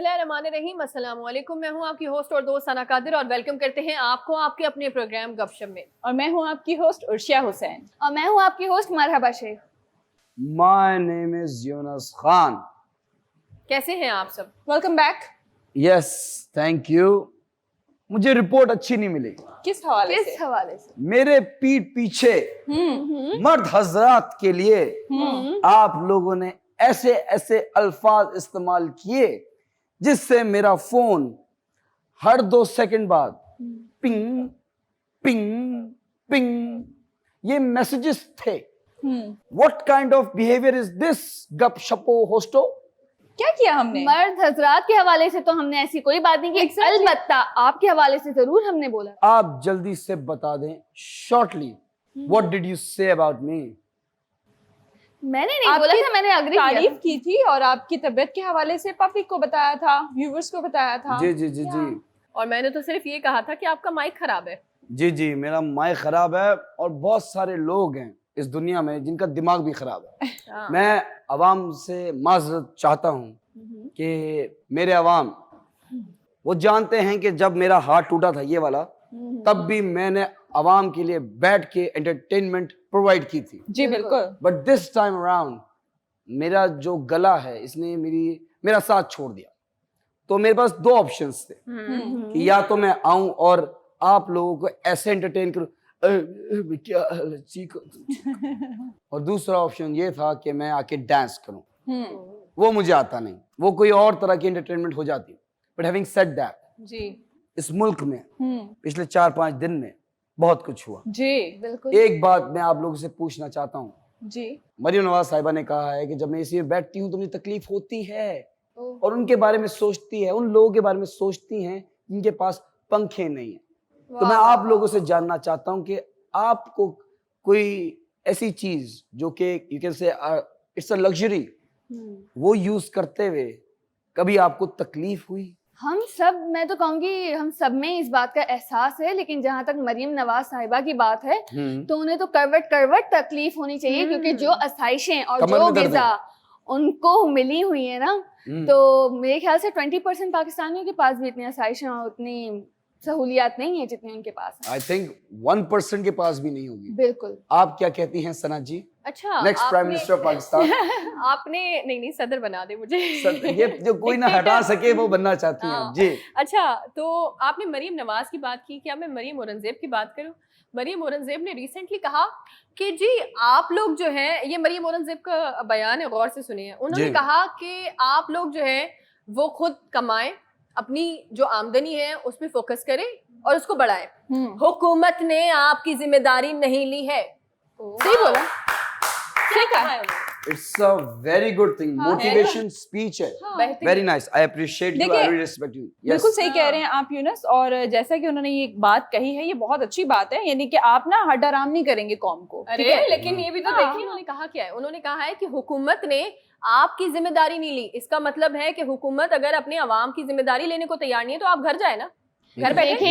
बिस्मिल्लाहिर्रहमानिर्रहीम, अस्सलाम वालेकुम। मैं हूं आपकी होस्ट और दोस्त सना कादिर और वेलकम करते हैं आपको आपके अपने प्रोग्राम गपशप में। और मैं हूं आपकी होस्ट उर्शिया हुसैन। और मैं हूं आपकी host Marhaba Sheikh. My name is Yunus Khan. कैसे हैं आप सब? Welcome back. Yes, thank you. मुझे रिपोर्ट अच्छी नहीं मिली। किस हवाले से? किस हवाले से? मेरे पीठ पीछे मर्द हजरात के लिए आप लोगों ने ऐसे ऐसे अल्फाज इस्तेमाल किए जिससे मेरा फोन हर 2 सेकंड बाद पिंग पिंग पिंग ये मैसेजेस थे। What kind of behavior is this, गपशपो होस्टो? क्या किया हमने? मर्द हजरात के हवाले से तो हमने ऐसी कोई बात नहीं की, अलबत्ता आपके हवाले से जरूर हमने बोला। आप जल्दी से बता दें shortly, what did you say about me? मैंने नहीं बोला था, मैंने अग्री तारीफ की थी और आपकी तबीयत के हवाले से पब्लिक को बताया था, व्यूवर्स को बताया था। जी जी जी जी और मैंने तो सिर्फ ये कहा था कि आपका माइक खराब है। जी जी, मेरा माइक खराब है और बहुत सारे लोग हैं इस दुनिया में जिनका दिमाग भी खराब है। मैं अवाम से माजरत चाहता हूँ कि मेरे अवाम वो जानते हैं कि जब मेरा हाथ टूटा था ये वाला, तब भी मैंने अवाम के लिए बैठ के एंटरटेनमेंट प्रोवाइड की थी। जी बिल्कुल। बट दिस टाइम अराउंड मेरा जो गला है इसने मेरा साथ छोड़ दिया। तो मेरे पास 2 ऑप्शंस थे कि या तो मैं आऊं और आप लोगों को ऐसे एंटरटेन करूं क्या चीखो, और दूसरा ऑप्शन ये था कि मैं आके डांस करूं। वो मुझे आता नहीं, वो कोई और तरह की एंटरटेनमेंट हो जाती। बट हैविंग सेड दैट, जी इस मुल्क में पिछले 4-5 दिन में बहुत कुछ हुआ। जी बिल्कुल। एक बात मैं आप लोगों से पूछना चाहता हूँ जी। मरियम नवाज साहिबा ने कहा है कि जब मैं इसी में बैठती हूँ तो मुझे तकलीफ होती है और उनके बारे में सोचती है, उन लोगों के बारे में सोचती हैं जिनके पास पंखे नहीं है। तो मैं आप लोगों से जानना चाहता हूँ कि आपको कोई ऐसी चीज जो कि you can say it's a luxury, वो यूज करते हुए कभी आपको तकलीफ हुई? हम सब, मैं तो कहूँगी हम सब में इस बात का एहसास है, लेकिन जहाँ तक मरियम नवाज साहिबा की बात है तो उन्हें तो करवट तकलीफ होनी चाहिए, क्योंकि जो आसाइशें और जो ग़िज़ा उनको मिली हुई है ना, तो मेरे ख्याल से 20% पाकिस्तानियों के पास भी इतनी आसाइशें और उतनी सहूलियात नहीं है जितनी उनके पास है। आई थिंक 1% के पास भी नहीं होगी। बिल्कुल। आप क्या कहती हैं सना जी? अच्छा, next prime minister of Pakistan. आपने नहीं सदर बना दे मुझे। ये जो कोई ना हटा सके वो बनना चाहती हैं जी। अच्छा, तो आपने मरियम नवाज की बात की, क्या मैं मरियम औरंगजेब की बात करूं? मरियम औरंगजेब ने रिसेंटली कहा कि जी आप लोग जो है, ये मरियम औरंगजेब का बयान है, गौर से सुनिए। उन्होंने कहा कि आप लोग जो है वो खुद कमाएं, अपनी जो आमदनी है उस पर फोकस करें और उसको बढ़ाएं। हुकूमत ने आपकी जिम्मेदारी नहीं ली है। सही बोला, सही कहा है। It's a very good thing, motivation speech है। Very nice, I appreciate you, I respect you. बिल्कुल सही कह रहे हैं आप यूनुस, और जैसा कि उन्होंने ये एक बात कही है, ये बहुत अच्छी बात है, यानी कि आप ना हड आराम नहीं करेंगे कौम को। अरे लेकिन ये भी तो देखिए उन्होंने कहा क्या है। उन्होंने कहा है कि हुकूमत ने आपकी जिम्मेदारी नहीं ली। इसका मतलब है कि हुकूमत अगर अपने अवाम की जिम्मेदारी लेने को तैयार नहीं है तो आप घर जाए ना, घर बैठे।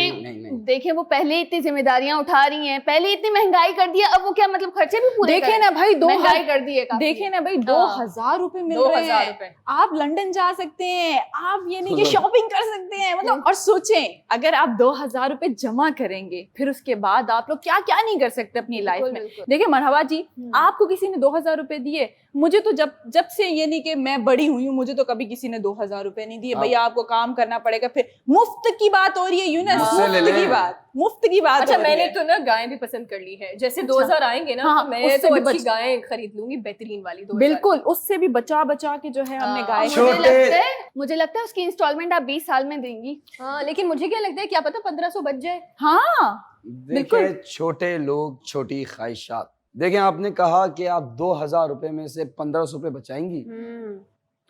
देखें वो पहले इतनी जिम्मेदारियां उठा रही हैं, पहले इतनी महंगाई कर दिया, अब वो क्या मतलब खर्चे भी पूरे देखे ना भाई, महंगाई कर दी है। देखे ना भाई, 2000 रुपए मिल रहे हैं, आप लंदन जा सकते हैं, आप ये नहीं कि शॉपिंग कर सकते हैं, मतलब। और सोचें अगर आप 2000 रुपए जमा करेंगे, फिर उसके बाद आप लोग क्या क्या नहीं कर सकते अपनी लाइफ में। देखिए मरहबा जी, आपको किसी ने 2000 रुपए दिए, मुझे तो जब से ये नहीं कि मैं बड़ी हुई हूँ, मुझे तो कभी किसी ने 2000 रुपए नहीं दिए। भैया आपको काम करना पड़ेगा। फिर मुफ्त की बात हो रही है यूनुस, मुफ्त की बात। अच्छा, मैंने तो ना गायें भी पसंद कर ली है। जैसे 2000 आएंगे ना, हाँ, मैं तो अच्छी गायें खरीद लूंगी, बेहतरीन वाली। बिल्कुल, उससे भी बचा के जो है हमने गाय। मुझे लगता है उसकी इंस्टॉलमेंट आप 20 साल में देंगी। हाँ, लेकिन मुझे क्या लगता है, क्या पता 1500 बच जाए। हाँ देखिए, छोटे लोग, छोटी ख्वाहिशात। देखिए, आपने कहा कि आप 2000 रुपए में से 1500 रुपए बचाएंगी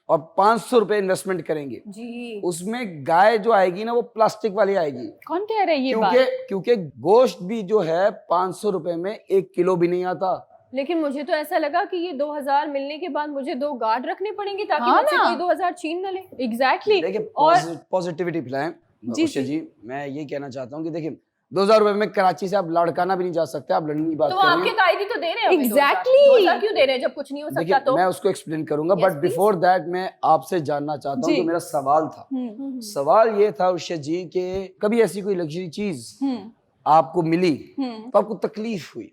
और 500 रुपए इन्वेस्टमेंट करेंगे जी। उसमें गाय जो आएगी ना, वो प्लास्टिक वाली आएगी। कौन कह रहा है ये बात? क्योंकि गोश्त भी जो है 500 रुपए में 1 किलो भी नहीं आता। लेकिन मुझे तो ऐसा लगा कि ये 2000 मिलने के बाद मुझे 2 गार्ड रखने पड़ेंगे ताकि मुझसे कोई 2000 छीन न ले। एग्जैक्टली। देखिए, पॉजिटिविटी फैलाएं। जी, मैं ये कहना चाहता हूँ कि देखिए, 2000 रुपए में कराची से आप लाड़काना भी नहीं जा सकते, आप लंदन की बात तो कर रहे आपके हैं। कायदे तो दे रहे हैं Exactly. 2000 क्यों दे रहे हैं जब कुछ नहीं हो सकता? देखिए तो मैं उसको एक्सप्लेन करूंगा, Yes, but please. Before that मैं आपसे जानना चाहता हूँ, जी। जो मेरा सवाल था, सवाल ये था उर्शद जी कि कभी ऐसी कोई लग्जरी चीज आपको मिली तो आपको तकलीफ हुई,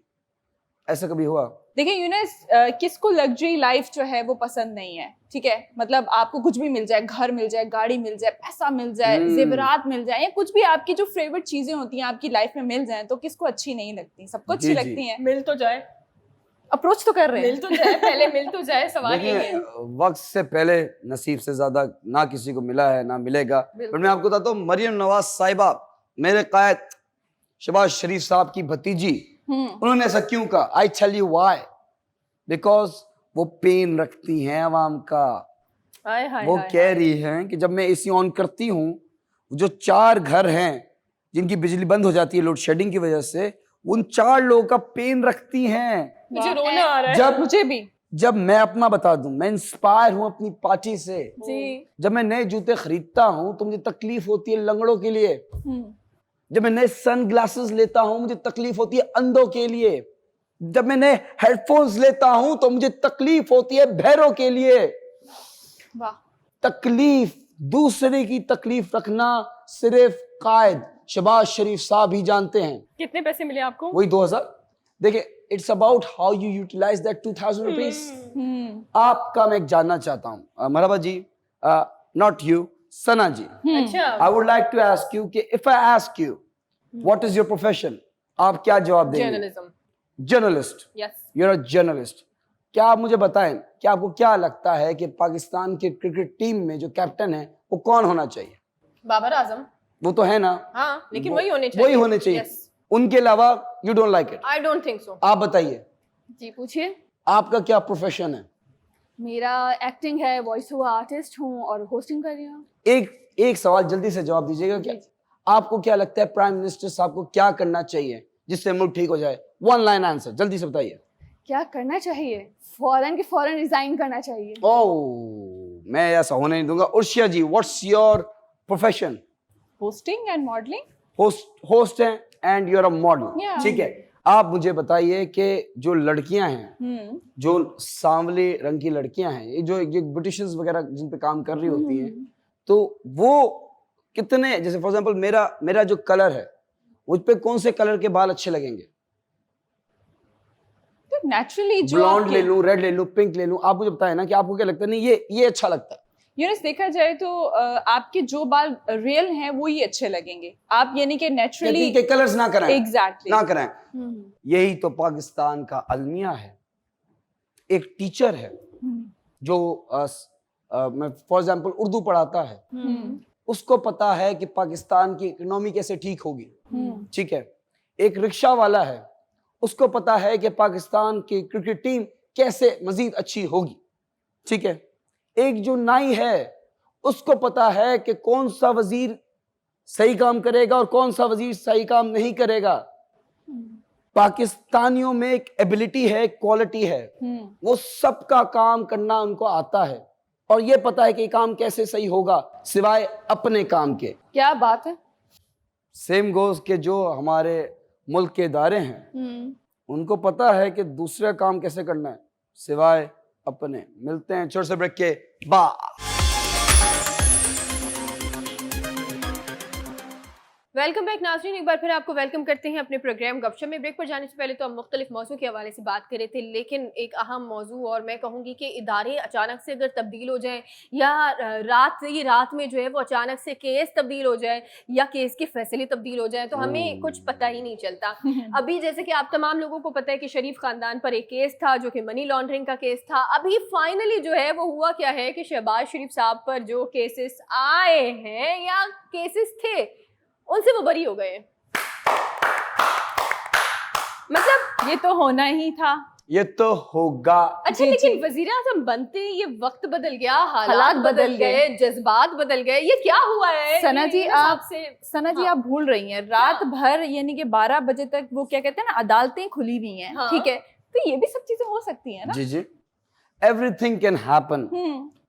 ऐसा कभी हुआ? देखिए यूनिस, किसको लग्जरी लाइफ जो है वो पसंद नहीं है, ठीक है? मतलब आपको कुछ भी मिल जाए, घर मिल जाए, गाड़ी मिल जाए, पैसा मिल जाए, जेवरात मिल जाए, या कुछ भी आपकी जो फेवरेट चीजें होती हैं आपकी लाइफ में मिल जाए, तो किसको अच्छी नहीं लगती? सबको अच्छी जी, जी। लगती हैं। मिल तो जाए, अप्रोच तो कर रहे मिल हैं। तो जाए, पहले मिल तो जाए, सवाल ये देखिए है। वक्त से पहले नसीब से ज्यादा ना किसी को मिला है ना मिलेगा, पर मैं आपको बताता हूँ, मरियम नवाज साहिबा, मेरे कायद शहबाज शरीफ साहब की भतीजी, उन्होंने ऐसा क्यों कहा? I tell you why, because वो पेन रखती हैं आवाम का। हाय हाय वो हाय कह रही हैं कि जब मैं एसी ऑन करती हूँ, जो 4 घर हैं जिनकी बिजली बंद हो जाती है लोड शेडिंग की वजह से, उन 4 लोगों का पेन रखती हैं। मुझे रोना आ रहा है। जब मुझे भी। जब मैं अपना बता दूं, मैं इंस्पायर हूं अपनी पार्टी से। जी, जब मैं नए जूते खरीदता हूं तो मुझे तकलीफ होती है लंगड़ों के लिए। जब मैं नए सन ग्लासेस लेता हूं मुझे तकलीफ होती है अंधों के लिए। जब मैं नए हेडफोन्स लेता हूं तो मुझे तकलीफ होती है बहरों के लिए। वाह। तकलीफ, दूसरे की तकलीफ रखना सिर्फ कायद शहबाज शरीफ साहब ही जानते हैं। कितने पैसे मिले आपको? वही 2000। देखिए, it's about how you utilise that 2000 rupees. आपका मैं जानना चाहता हूँ मरहबा जी, नॉट यू, सना जी, अच्छा, I would like to ask you कि if I ask you what is your profession, आप क्या जवाब देंगे? Journalism. Journalist, yes. You are a journalist. क्या आप मुझे बताएं कि आपको क्या लगता है कि पाकिस्तान की क्रिकेट टीम में जो कैप्टन है वो कौन होना चाहिए? बाबर आजम। वो तो है ना, हाँ, लेकिन वही होने चाहिए। वही होने चाहिए। Yes. उनके अलावा you don't like it? I don't think so. आप बताइए जी पूछिए। आपका क्या प्रोफेशन है? मेरा एक्टिंग है, वॉइस ओवर आर्टिस्ट हूँ और होस्टिंग कर रही हूँ। एक सवाल जल्दी से जवाब दीजिएगा कि आपको क्या लगता है प्राइम मिनिस्टर साहब को क्या करना चाहिए जिससे मुल्क ठीक हो जाए? 1 लाइन आंसर, जल्दी से बताइए। क्या करना चाहिए? फौरन के फौरन रिजाइन करना चाहिए। ओह, मैं ऐसा होने नहीं दूंगा। Urshia ji, what's your profession? Hosting and modelling. Host हैं and you are a model. Yeah. ठीक है, आप मुझे बताइए कि जो लड़कियां हैं, जो सांवले रंग की लड़कियां हैं, ये जो ब्यूटिशियंस वगैरह जिन पे काम कर रही होती हैं, तो वो कितने, जैसे फॉर एग्जांपल मेरा जो कलर है, मुझ पे कौन से कलर के बाल अच्छे लगेंगे? नेचुरली जो ब्लॉन्ड ले लूं, रेड ले लूं, पिंक ले लूं? आप मुझे बताएं ना कि आपको क्या लगता है? नहीं, ये अच्छा लगता है। यूनिस, देखा जाए तो आपके जो बाल रियल हैं वो ही अच्छे लगेंगे। आप यानी कि नेचुरली के कलर्स ना कराएं, एग्जैक्टली ना कराएं। यही तो पाकिस्तान का अलमिया है। एक टीचर है जो मैं फॉर एग्जांपल उर्दू पढ़ाता है, उसको पता है कि पाकिस्तान की इकोनॉमी कैसे ठीक होगी। ठीक है, एक रिक्शा वाला है, उसको पता है कि पाकिस्तान की क्रिकेट टीम कैसे मजीद अच्छी होगी। ठीक है, एक जो नाई है उसको पता है कि कौन सा वजीर सही काम करेगा और कौन सा वजीर सही काम नहीं करेगा। पाकिस्तानियों में एक एबिलिटी है, क्वालिटी है, वो सबका काम करना उनको आता है और ये पता है कि ये काम कैसे सही होगा सिवाय अपने काम के। क्या बात है। सेम गोज के जो हमारे मुल्क के इदारे हैं, उनको पता है कि दूसरा काम कैसे करना है सिवाय अपने। मिलते हैं छोटे से ब्रेक के बाद। वेलकम बैक नाज़रीन, एक बार फिर आपको वेलकम करते हैं अपने प्रोग्राम गपशप में। ब्रेक पर जाने से पहले तो हम मुख्तलिफ मौजू के हवाले से बात कर रहे थे, लेकिन एक अहम मौजू, और मैं कहूँगी कि इदारे अचानक से अगर तब्दील हो जाएं या रात में जो है वो अचानक से केस तब्दील हो जाए या केस के फैसले तब्दील हो जाए तो हमें कुछ पता ही नहीं चलता। अभी जैसे कि आप तमाम लोगों को पता है कि शरीफ खानदान पर एक केस था जो कि मनी लॉन्ड्रिंग का केस था। अभी फाइनली जो है वो हुआ क्या है कि शहबाज शरीफ साहब पर जो केसेस आए हैं या केसेस थे उनसे वो बरी हो गए। मतलब ये तो होना ही था, ये तो होगा। अच्छा, जी, लेकिन जी। वजीर आजम बनते ही ये वक्त बदल गया, हालात हालात बदल बदल गए, जज्बात बदल गए, ये क्या हुआ है? सना जी, मेरे आप हिसाब से सना जी हाँ। आप भूल रही हैं, रात भर यानी कि 12 बजे तक वो क्या कहते हैं ना, अदालतें खुली हुई हैं। हाँ। ठीक है, तो ये भी सब चीजें हो सकती हैं ना। जी जी, everything can happen.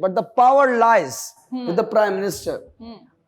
but the power lies with the prime minister.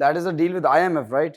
That is a deal with IMF, right?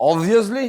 Obviously.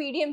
PDM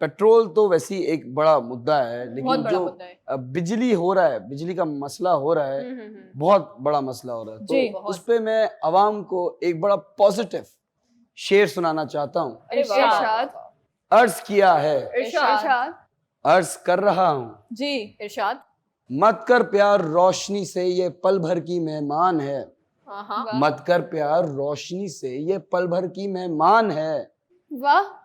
petrol तो वैसे ही एक बड़ा मुद्दा है, बहुत लेकिन बड़ा जो मुद्दा है। बिजली हो रहा है, बिजली का मसला हो रहा है, बहुत बड़ा मसला हो रहा है। जी, तो उस पे मैं अवाम को एक बड़ा पॉजिटिव शेर सुनाना चाहता हूँ। अरे वाह, इरशाद अर्ज किया है, इरशाद अर्ज कर रहा हूँ, जी, इरशाद। मत कर प्यार रोशनी से, ये पल भर की मेहमान है। हाँ हाँ, वाह। मत कर प्यार रोशनी से, ये पल भर की मेहमान है। वाह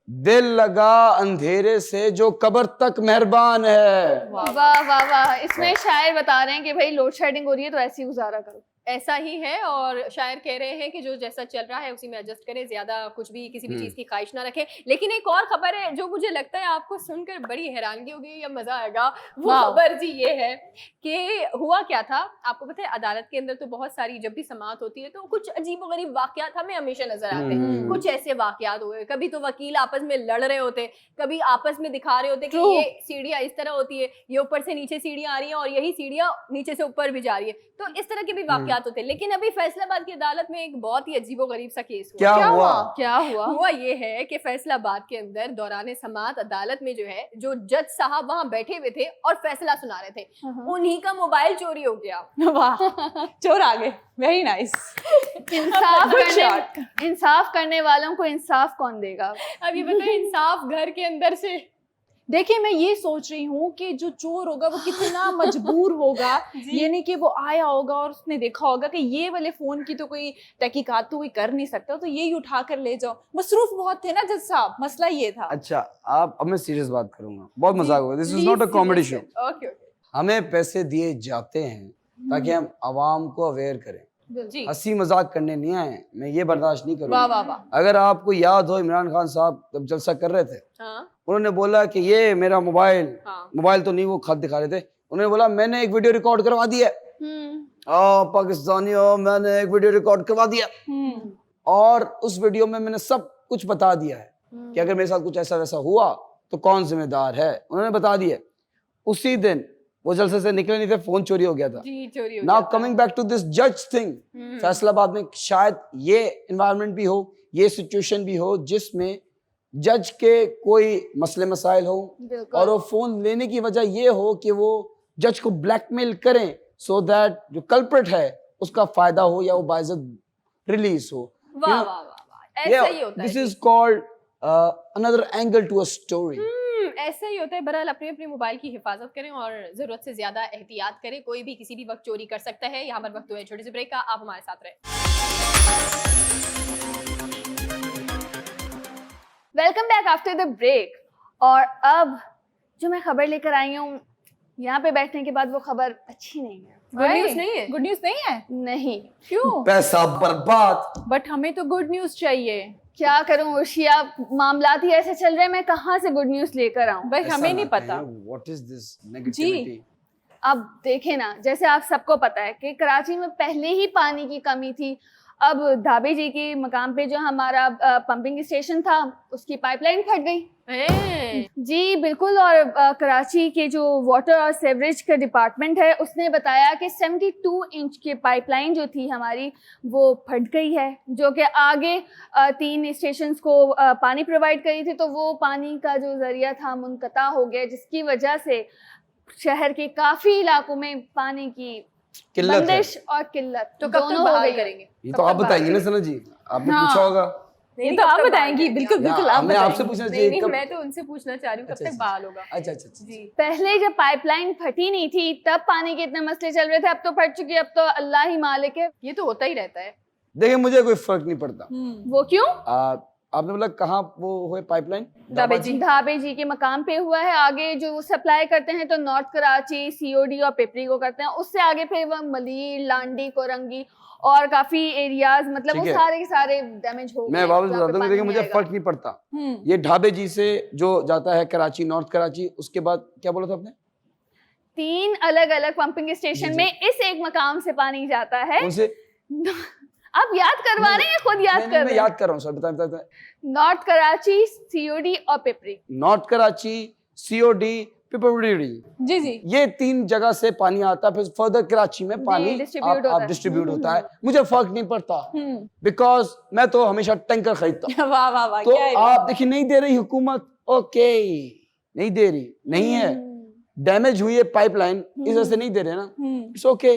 दिल लगा अंधेरे से, जो कब्र तक मेहरबान है। वाह वाह वाह। इसमें शायर बता रहे हैं कि भाई लोड शेडिंग हो रही है तो ऐसे ही गुजारा करो। ऐसा ही है, और शायर कह रहे हैं कि जो जैसा चल रहा है उसी में एडजस्ट करें, ज्यादा कुछ भी किसी भी चीज की ख्वाहिश ना रखें। लेकिन एक और खबर है जो मुझे लगता है आपको सुनकर बड़ी हैरानगी होगी या मजा आएगा। वो वाह। खबर जी ये है कि हुआ क्या था, आपको पता है अदालत के अंदर तो बहुत सारी जब भी समाअत होती है तो कुछ अजीबोगरीब वाकयात हमें हमेशा नजर आते हैं। कुछ ऐसे वाकयात हुए, कभी तो वकील आपस में लड़ रहे होते, कभी आपस में दिखा रहे होते कि True. ये सीढ़ियां इस तरह होती है, ये ऊपर से नीचे सीढ़ियां आ रही हैं और यही सीढ़ियां नीचे से ऊपर भी जा रही है। तो इस तरह के भी वाकयात होते हैं। लेकिन अभी फैसलाबाद की अदालत में एक बहुत ही अजीबोगरीब सा केस हुआ। क्या हुआ? क्या हुआ? हुआ ये है कि फैसलाबाद के अंदर दौरान समाअत अदालत में जो है, जो जज साहब वहां बैठे हुए थे और फैसला सुना रहे थे, उन्हीं का मोबाइल चोरी हो गया। वाह, चोर आ गए, वेरी नाइस। इंसाफ करने वालों को इंसाफ कौन देगा? अब ये बताओ, इंसाफ घर के अंदर से। देखिए, मैं ये सोच रही हूँ कि जो चोर होगा वो कितना मजबूर होगा। ये नहीं कि वो आया होगा और उसने देखा होगा कि ये वाले फोन की तो कोई तहकीकात तो कोई कर नहीं सकता, तो यही उठा कर ले जाओ। मसरूफ बहुत थे ना जज साहब, मसला ये था। अच्छा, अब मैं सीरियस बात करूंगा, बहुत मजाक होगा, this is not a comedy show. Okay okay हमें पैसे दिए जाते हैं ताकि हम आवाम को अवेयर करें, जी। हंसी मजाक करने नहीं आए। मैं ये बर्दाश्त नहीं वाह करूंगा। वाह वाह। अगर आपको याद हो, इमरान खान साहब जब जलसा कर रहे थे, हाँ उन्होंने बोला कि ये मेरा मोबाइल, हाँ मोबाइल तो नहीं, वो खत दिखा रहे थे, उन्होंने बोला मैंने एक वीडियो रिकॉर्ड करवा दी है। पाकिस्तानियों, मैंने एक वीडियो रिकॉर्ड करवा दिया और उस वीडियो में मैंने सब कुछ बता दिया है कि अगर मेरे साथ कुछ ऐसा वैसा हुआ तो कौन जिम्मेदार है, उन्होंने बता दिया। उसी दिन वो जलसे से निकले नहीं थे, फोन चोरी हो गया था। जी, चोरी हो नाउ गया था। कमिंग बैक टू दिस जज थिंग, फैसलाबाद में शायद ये एनवायरनमेंट भी हो, ये सिचुएशन भी हो जिसमें जज के कोई मसले मसाइल हो और वो फोन लेने की वजह ये हो कि वो जज को ब्लैकमेल करें सो दैट जो कल्प्रिट है उसका फायदा हो या वो बाइज्जत रिलीज हो। वाह वाह वाह वाह, ऐसा ही होता है। This is called another angle to a story. ऐसा ही होता है। बहरहाल अपने अपने मोबाइल की हिफाजत करें और जरूरत से ज्यादा एहतियात करें। कोई भी किसी भी वक्त चोरी कर सकता है। यहाँ पर वक्त हुआ है छोटे से ब्रेक का, आप हमारे साथ रहे। Welcome back after the break. और अब जो मैं खबर लेकर आई हूँ, यहाँ पे बैठने के बाद वो खबर अच्छी नहीं है। गुड न्यूज़ नहीं है? गुड न्यूज नहीं है? नहीं, क्यों? पैसा बर्बाद। बट हमें तो गुड न्यूज चाहिए। क्या करूं उर्शिया, मामलात ही ऐसे चल रहे हैं, मैं कहाँ से गुड न्यूज लेकर आऊं? भाई हमें नहीं पता। What is this negativity? अब देखें ना, जैसे आप सबको पता है कि कराची में पहले ही पानी की कमी थी। अब धाबी जी के मकाम पे जो हमारा पंपिंग स्टेशन था, उसकी पाइपलाइन फट गई। जी बिल्कुल। और कराची के जो वाटर और सेवरेज का डिपार्टमेंट है, उसने बताया कि 72 इंच की पाइपलाइन जो थी हमारी, वो फट गई है, जो कि आगे 3 स्टेशंस को पानी प्रोवाइड करी थी। तो वो पानी का जो जरिया था मुनक़ता हो गया, जिसकी वजह से शहर के काफ़ी इलाकों में पानी की बंदिश और किल्लत तो कब तक बहाल करेंगे? ये तो आप बताएंगे ना सना जी, आपने हाँ। पूछा होगा। ये तो आप बताएंगी, बिल्कुल बिल्कुल आप हमें आपसे बताएंगी। पूछना नहीं चाहिए नहीं, कब। मैं तो उनसे पूछना चाह रही हूँ कब अच्छा, तक बहाल होगा। अच्छा अच्छा अच्छा। जी। पहले जब पाइपलाइन फटी नहीं थी तब पानी के इतने मसले चल रहे थे, अब तो फट चुकी है, अब तो अल्लाह ही मालिक है। ये तो होता ही रहता है। देखिए, मुझे कोई फर्क नहीं पड़ता। वो क्यों? आपने बोला कहाँ वो हुए पाइपलाइन? ढाबे जी के मकाम पे हुआ है। आगे जो वो सप्लाई करते हैं तो नॉर्थ कराची, सीओडी और पिपरी को करते हैं। उससे आगे फिर वो मलीर, लांडी, कोरंगी और काफी एरियाज, मतलब वो ठीक है। सारे के सारे डैमेज हो गए। मैं वापस जहाँ पे बता दूं, पानी देखिए नहीं मुझे आएगा। फर्क नहीं पड़ता। ये ढाबे जी से जो जाता है कराची, नॉर्थ कराची, उसके बाद क्या बोला था आपने? 3 अलग अलग पंपिंग स्टेशन जी। में इस एक मकाम से पानी जाता है। उनसे आप याद करवा रहे हैं, खुद याद कर मैं रहे याद हैं। कर रहा हूँ सर, बताएं। नॉर्थ कराची, सीओडी और पिपरी। नॉर्थ कराची, सीओडी, पिपरी, जी जी। ये 3 जगह से पानी आता है, फिर फर्दर कराची में पानी distribute होता आप है। डिस्ट्रीब्यूट होता है। मुझे फर्क नहीं पड़ता, बिकॉज मैं तो हमेशा टैंकर खरीदता हूँ। वाह वाह वाह, तो क्या है? आप देखिए, नहीं दे रही हुकूमत ओके नहीं दे रही, नहीं है, डैमेज हुई है पाइपलाइन, इस वजह से नहीं दे रहे ना, इट्स ओके।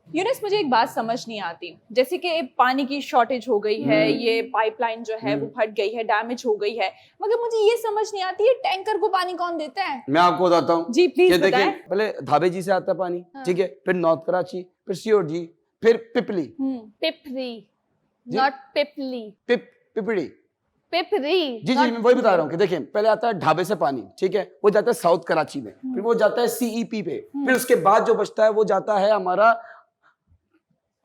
यूनिस, मुझे एक बात समझ नहीं आती, जैसे कि पानी की शॉर्टेज हो गई है, ये पाइपलाइन जो है वो फट गई है, डैमेज हो गई है, मगर मुझे ये समझ नहीं आती है टैंकर को पानी कौन देता है? मैं आपको बताता हूँ जी प्लीज देखिए, पहले धाबे जी से आता है पानी, ठीक है, फिर नॉर्थ कराची, फिर सियोर जी, फिर पिपली, पिपरी, जी? नॉट पिपली, पिपड़ी, पिपरी। जी जी, मैं वही बता रहा हूँ कि देखिए, पहले आता है ढाबे से पानी, ठीक है, वो जाता है साउथ कराची में, फिर वो जाता है सीईपी पे, फिर उसके बाद जो बचता है वो जाता है हमारा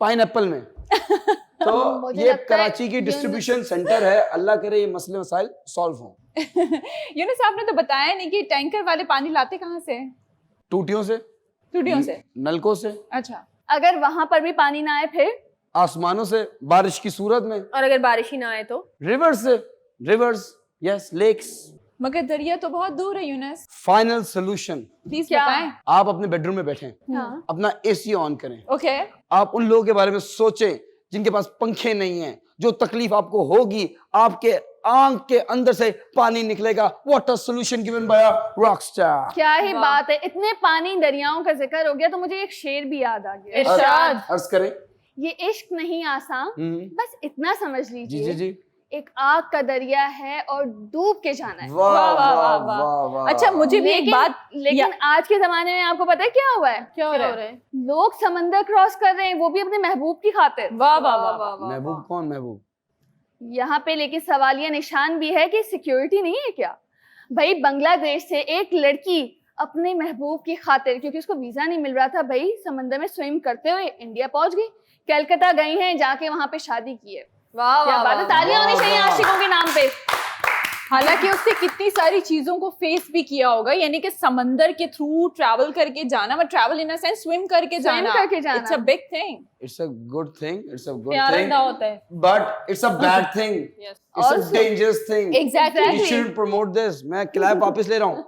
पाइनएप्पल में। तो मुझे ये लगता है कराची की डिस्ट्रीब्यूशन सेंटर है, अल्लाह करे ये मसले मसाइल सॉल्व हों। यूनिस, आपने तो बताया नहीं कि टैंकर वाले पानी लाते कहाँ से? टूटियों से, टूटियों से, नलकों से, अच्छा। अगर वहां पर भी पानी ना आए फिर? आसमानों से, बारिश की सूरत में, और अगर बारिश ही ना आए तो? रिवर्स से, रिवर्स, यस, लेक्स। मगर दरिया तो बहुत दूर है यूनिस, फाइनल सोल्यूशन, प्लीज क्या? बताएं। आप अपने बेडरूम में बैठें, हाँ। अपना एसी ऑन करें, ओके, आप उन लोगों के बारे में सोचें जिनके पास पंखे नहीं हैं, जो तकलीफ आपको होगी, आपके आंख के अंदर से पानी निकलेगा। What a solution given by a Rockstar. क्या ही बात है, इतने पानी दरियाओं का जिक्र हो गया तो मुझे एक शेर भी याद आ गया। इरशाद। अर्ज करें। ये इश्क नहीं आसान, बस इतना समझ जी लीजिए, जी जी, एक आग का दरिया है और डूब के जाना है। वाह वाह, वाह वाह, वाह वाह। वाह। अच्छा, मुझे भी एक लेकिन बात, लेकिन आज के जमाने में आपको पता है क्या हुआ है? क्या हो रहा है? लोग समंदर क्रॉस कर रहे हैं, वो भी अपने महबूब की खातिर। वाह वाह वाह वाह, महबूब कौन महबूब? यहाँ पे लेकिन सवालिया निशान भी है कि सिक्योरिटी नहीं है क्या? भाई बांग्लादेश से एक लड़की अपने महबूब की खातिर, क्योंकि उसको वीजा नहीं मिल रहा था, भाई समंदर में स्विम करते हुए इंडिया पहुंच गई, कलकत्ता गई हैं, जाके वहां पे शादी की है। वाह क्या वाह बात है, वाह, तालियां होनी चाहिए वाह। आशिकों के नाम पे। हालांकि उससे कितनी सारी चीजों को फेस भी किया होगा, यानी कि समंदर के थ्रू ट्रैवल करके जाना, मतलब travel in a sense swim करके जाना, करके जाना। It's a big thing. It's a good thing, it's a good प्यारा थिंग, दा होता है। But it's a bad thing, Yes. It's a Also- dangerous thing. Exactly, You shouldn't promote this। मैं clap वापस ले रहा हूँ,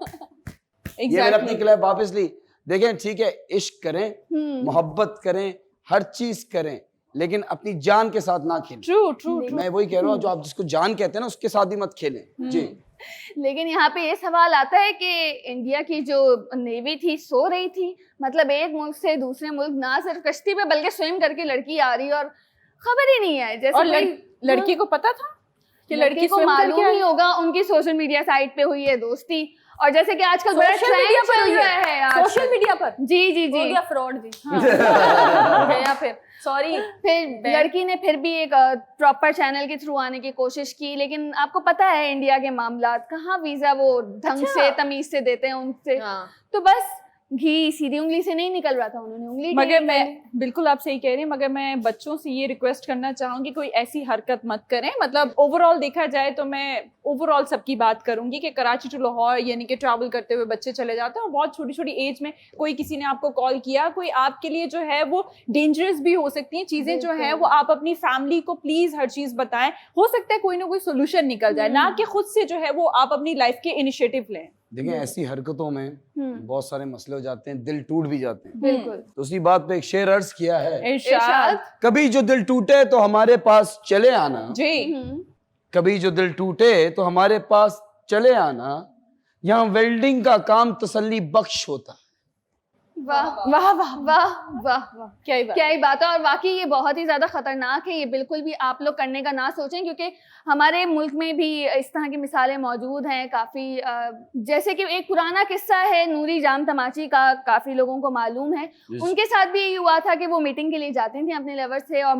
ये मैंने अपनी क्लैप वापस ली। देखें, ठीक है, इश्क करें, मोहब्बत करें, हर चीज करें, लेकिन अपनी जान के साथ ना खेलें। True true true. मैं वही कह रहा हूँ, जो आप जिसको जान कहते हैं ना, उसके साथ ही मत खेलें। जी, लेकिन यहाँ पे ये सवाल आता है कि इंडिया की जो नेवी थी सो रही थी, मतलब एक मुल्क से दूसरे मुल्क ना सिर्फ कश्ती पे बल्कि स्विम करके लड़की आ रही और खबर ही नहीं है। जैसे और कोई- लड़की को पता था कि लड़की को swim मालूम करके ही होगा, उनकी सोशल मीडिया साइट पे हुई है दोस्ती, और जैसे कि आजकल बड़ा सोशल ट्रेंड मीडिया पर चल हुई रहा है, है आजकल। सोशल मीडिया पर जी जी हो जी। गया फ्रॉड जी। गया फिर, सॉरी। फिर लड़की ने फिर भी एक प्रॉपर चैनल के थ्रू आने की कोशिश की, लेकिन आपको पता है इंडिया के मामलात, कहाँ वीजा वो ढंग अच्छा। से तमीज से देते हैं उनसे, हाँ। तो बस घी सीधी उंगली से नहीं निकल रहा था, उन्होंने उंगली मगर टेढ़ी मैं कर ली। बिल्कुल आप सही कह रही हैं, मगर मैं बच्चों से ये रिक्वेस्ट करना चाहूंगी कोई ऐसी हरकत मत करें। मतलब ओवरऑल देखा जाए तो मैं ओवरऑल सबकी बात करूंगी कि कराची टू लाहौर यानी कि ट्रैवल करते हुए बच्चे चले जाते हैं, और बहुत छोटी छोटी एज में कोई किसी ने आपको कॉल किया, कोई आपके लिए जो है वो डेंजरस भी हो सकती हैं चीजें जो है वो। आप अपनी फैमिली को प्लीज हर चीज बताएं, हो सकता है कोई ना कोई सोल्यूशन निकल जाए, ना कि खुद से जो है वो आप अपनी लाइफ के इनिशिएटिव लें। देखिए, ऐसी हरकतों में बहुत सारे मसले हो जाते हैं, दिल टूट भी जाते हैं। बिल्कुल। तो उसी बात पे एक शेर अर्ज किया है, इरशाद कभी जो दिल टूटे तो हमारे पास चले आना, जी। कभी जो दिल टूटे तो हमारे पास चले आना, यहाँ वेल्डिंग का काम तसल्ली बख्श होता है। वाह वाह वाह वाह वाह वाह, क्या ही बात। क्या ही बात है। और वाकई ये बहुत ही ज्यादा खतरनाक है, ये बिल्कुल भी आप लोग करने का ना सोचें, क्योंकि हमारे मुल्क में भी इस तरह की मिसालें मौजूद हैं काफी। जैसे कि एक पुराना किस्सा है नूरी जाम तमाची का, काफी लोगों को मालूम है। उनके साथ भी यही हुआ था कि वो मीटिंग के लिए जाती थी अपने लवर से, और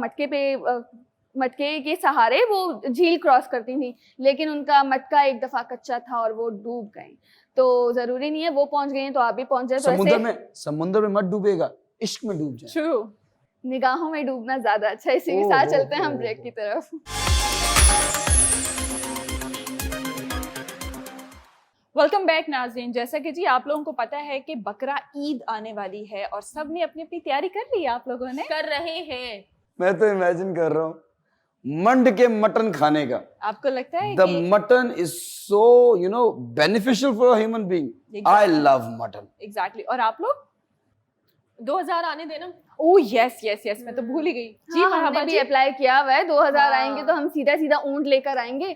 मटके के सहारे वो झील क्रॉस करती थी, लेकिन उनका मटका एक दफा कच्चा था और वो डूब गए। तो जरूरी नहीं है वो पहुंच गए हैं तो आप भी पहुंच जाए। तो समुद्र में मत डूबेगा, इश्क में डूब जाए। ट्रू। निगाहों में डूबना ज्यादा अच्छा है। इसी के साथ चलते हैं हम ब्रेक की तरफ। वेलकम बैक नाज़रीन। जैसा कि जी आप लोगों को पता है कि बकरा ईद आने वाली है और सब ने अपनी अपनी तैयारी कर ली है। आप लोगों ने कर रहे हैं। मैं तो इमेजिन कर रहा हूँ मंड के मटन खाने का। आपको लगता है द कि mutton is so beneficial for human being. I love mutton. Exactly. और आप लोग 2000 आने देना। ओह यस यस यस, मैं तो भूल ही गई जी। हाँ, मरहबा हमने भी जी। अप्लाई किया हुआ है। 2000 हाँ। आएंगे तो हम सीधा सीधा ऊंट लेकर आएंगे।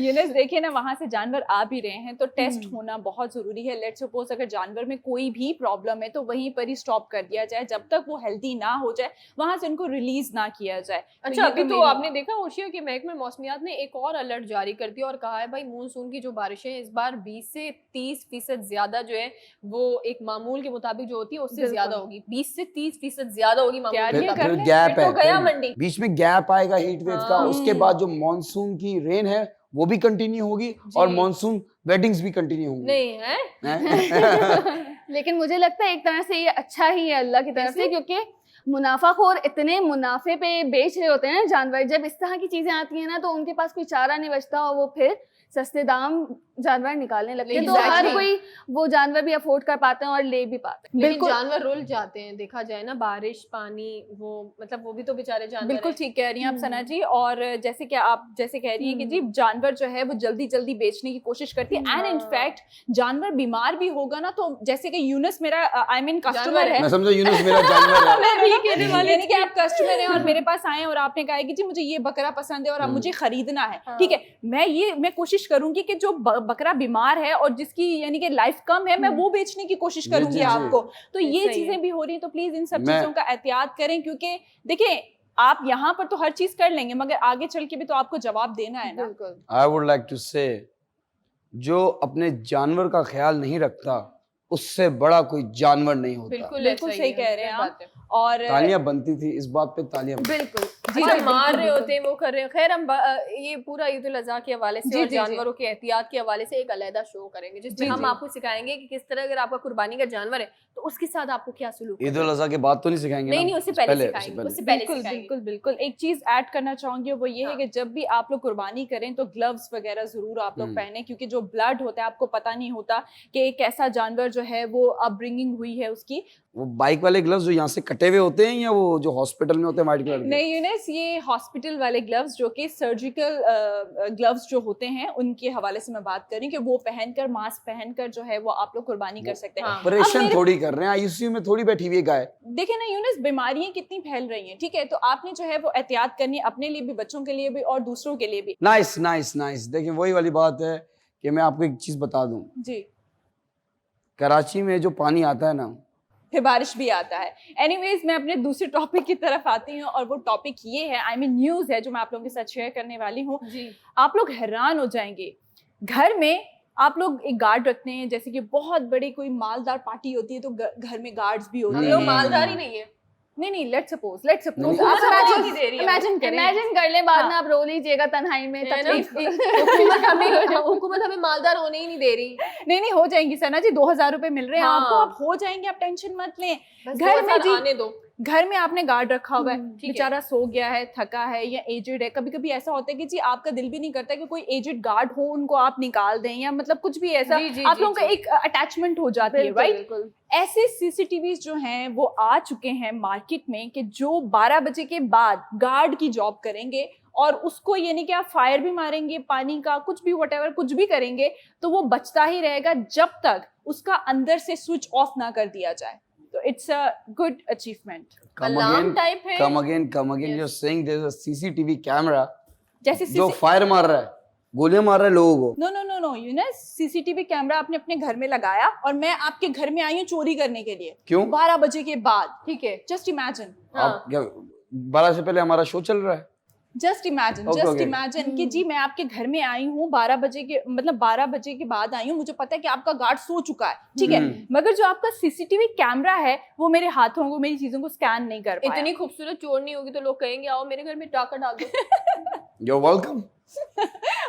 यूनुस देखिए ना, वहां से जानवर आ भी रहे हैं तो टेस्ट होना बहुत जरूरी है. लेट्स सपोज अगर जानवर में कोई भी प्रॉब्लम है तो वहीं पर ही स्टॉप कर दिया जाए, जब तक वो हेल्दी ना हो जाए वहां से उनको रिलीज ना किया जाए. अच्छा, अभी तो आपने देखा ओशिया के महकमे मौसमियात ने एक और अलर्ट जारी कर दिया और कहा है भाई मानसून की जो बारिशें इस बार 20 से 30% ज्यादा जो है वो एक मामूल के मुताबिक जो होती है उससे ज्यादा होगी. 20 से 30% ज्यादा होगी मामूल के फिर गैप है, गया मंडी, बीच में गैप आएगा हीट वेव का. उसके बाद जो मॉनसून की रेन है वो भी कंटिन्यू होगी और मॉनसून वेडिंग्स भी कंटिन्यू होंगी. नहीं है लेकिन मुझे लगता है एक तरह से ये अच्छा ही है अल्लाह की तरफ से, क्योंकि मुनाफाखोर इतने मुनाफे पे बेच रहे होते हैं ना जानवर. जब इस तरह की चीजें आती हैं ना तो उनके पास कोई चारा नहीं बचता और वो फिर सस्ते दाम जानवर निकालने लगते हैं. तो हर कोई वो जानवर भी अफोर्ड कर पाते हैं और ले भी पाते हैं. बिल्कुल जानवर रुल जाते हैं, देखा जाए ना, बारिश पानी वो मतलब वो भी तो बेचारे जानवर. बिल्कुल ठीक कह रही हैं आप सना जी. और जैसे कि आप जैसे कह रही हैं कि जी जानवर जो है वो जल्दी जल्दी बेचने की कोशिश करती है. एंड इनफैक्ट जानवर बीमार भी होगा ना तो जैसे कि यूनुस मेरा आई मीन कस्टमर है, मैं समझा यूनुस मेरा जानवर है. मैं भी कहने वाली यानी कि आप कस्टमर हैं और मेरे पास आए और आपने कहा कि जी मुझे ये बकरा पसंद है और अब मुझे खरीदना है. ठीक है, मैं कोशिश करूंगी कि जो बकरा बीमार है और जिसकी यानी कि लाइफ कम है मैं वो बेचने की कोशिश करूंगी आपको. तो ये चीजें भी हो रही है, तो प्लीज इन सब चीजों का एहतियात करें, क्योंकि देखिए आप यहाँ पर तो हर चीज कर लेंगे मगर आगे चल के भी तो आपको जवाब देना है ना. आई वुड लाइक टू से जो अपने जानवर का ख्याल नहीं रखता उससे बड़ा कोई जानवर नहीं होता. बिल्कुल सही कह रहे हैं आप. और तालियां बनती थी इस बात पे, तालियां. बिल्कुल जी, मार रहे होते हैं वो कर रहे हैं. खैर हम ये पूरा ईद उल अज़हा के हवाले से और जानवरों के एहतियात के हवाले से एक अलहदा शो करेंगे जिसमें हम आपको सिखाएंगे कि किस तरह अगर आपका कुर्बानी का जानवर है तो उसके साथ आपको क्या सलूक. ईद उल अज़हा के बाद तो नहीं सिखाएंगे? नहीं, उससे पहले सिखाएंगे, उससे पहले बिल्कुल. एक चीज ऐड करना चाहूंगी वो ये है कि जब भी आप लोग कुर्बानी करें तो ग्लव्स वगैरह जरूर आप लोग पहने, क्योंकि जो ब्लड होता है आपको पता नहीं होता कि एक ऐसा जानवर जो है वो अपब्रिंगिंग हुई है उसकी. वो बाइक वाले ग्लव्स जो यहाँ से कटे हुए होते हैं या वो जो हॉस्पिटल में होते हैं व्हाइट कलर के? नहीं यूनुस, ये हॉस्पिटल वाले ग्लव्स जो कि सर्जिकल ग्लव्स जो होते हैं उनके हवाले से मैं बात कर रही हूँ कि वो पहनकर मास्क पहनकर जो है वो आप लोग कुर्बानी कर सकते हैं. ऑपरेशन थोड़ी कर रहे हैं, आईसीयू में थोड़ी बैठी हुई गाय. देखिए ना यूनुस, बीमारियां कितनी फैल रही हैं, ठीक है, तो आपने जो है वो एहतियात करनी है अपने लिए भी, बच्चों के लिए भी और दूसरों के लिए भी. Nice nice nice. देखिए वही वाली बात है कि मैं आपको एक चीज बता दूं जी, कराची में जो पानी आता है ना फिर बारिश भी आता है. एनीवेज मैं अपने दूसरे टॉपिक की तरफ आती हूँ और वो टॉपिक ये है, आई मीन न्यूज़ है जो मैं आप लोगों के साथ शेयर करने वाली हूँ. आप लोग हैरान हो जाएंगे, घर में आप लोग एक गार्ड रखते हैं, जैसे कि बहुत बड़ी कोई मालदार पार्टी होती है तो घर में गार्ड्स भी होते हैं. मालदार ही नहीं है. नहीं, लेट्स सपोज इमेजिन कर ले, बाद में आप रो लीजिएगा तन्हाई में. हुकूमत हमें मालदार होने ही नहीं दे रही. नहीं हो जाएंगी सना जी, 2000 रुपए मिल रहे हैं आपको, आप हो जाएंगे, आप टेंशन मत लें. घर में जी आने दो, घर में आपने गार्ड रखा हुआ है, बेचारा सो गया है, थका है या एजेड है. कभी कभी ऐसा होता है कि जी आपका दिल भी नहीं करता कि कोई एजेड गार्ड हो, उनको आप निकाल दें या मतलब कुछ भी ऐसा, आप लोगों का एक अटैचमेंट हो जाती है, राइट. ऐसे सीसीटीवी जो हैं वो आ चुके हैं मार्केट में कि जो 12 बजे के बाद गार्ड की जॉब करेंगे और उसको यानी कि आप फायर भी मारेंगे, पानी का कुछ भी व्हाटएवर कुछ भी करेंगे तो वो बचता ही रहेगा जब तक उसका अंदर से स्विच ऑफ ना कर दिया जाए. तो it's a good achievement. Alarm type है. come again you're saying there's a CCTV camera जैसे जो फायर मार रहा है, गोलियां मार रहा है लोगों को. नो यूनुस, सीसीटीवी कैमरा आपने अपने घर में लगाया और मैं आपके घर में आई हूँ चोरी करने के लिए. क्यों? 12 बजे के बाद. ठीक है, जस्ट इमेजिन. आप क्या 12 से पहले हमारा शो चल रहा है? जस्ट इमेजिन कि जी मैं आपके घर में आई हूँ 12 बजे के मतलब 12 बजे के बाद आई हूँ, मुझे पता है कि आपका गार्ड सो चुका है, ठीक है, मगर जो आपका सीसीटीवी कैमरा है वो मेरे हाथों को, मेरी चीजों को स्कैन नहीं कर पाया. इतनी खूबसूरत चोर नहीं होगी तो लोग कहेंगे आओ मेरे घर में डाका डाल दो. You're welcome.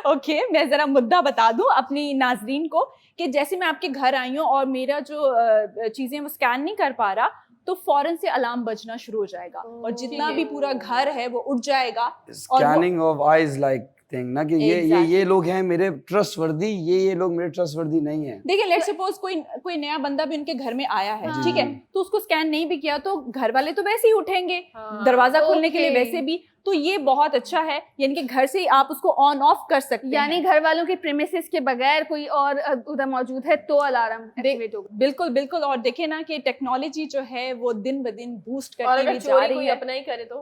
ओके, मैं जरा मुद्दा बता दूं अपनी नाजरीन को कि जैसे मैं आपके घर आई हूँ और मेरा जो चीजें वो स्कैन नहीं कर पा रहा तो फौरन से अलार्म बजना शुरू हो जाएगा और जितना भी पूरा घर है वो उठ जाएगा. Scanning of eyes like thing ना कि ये लोग हैं मेरे ट्रस्टवर्दी, ये लोग मेरे ट्रस्टवर्दी नहीं है. देखिए लेट्स सपोज कोई नया बंदा भी उनके घर में आया है, ठीक है, तो उसको स्कैन नहीं भी किया तो घर वाले तो वैसे ही उठेंगे, दरवाजा खोलने के लिए वैसे भी. तो ये बहुत अच्छा है, यानी कि घर से ही आप उसको ऑन ऑफ कर सकते हैं, यानी घर वालों के प्रीमिसेस के बगैर कोई और उधर मौजूद है तो अलार्म एक्टिवेट होगा. बिल्कुल. और देखिए ना कि टेक्नोलॉजी जो है वो दिन ब दिन बूस्ट करती हुई जा रही है. अपना ही करे तो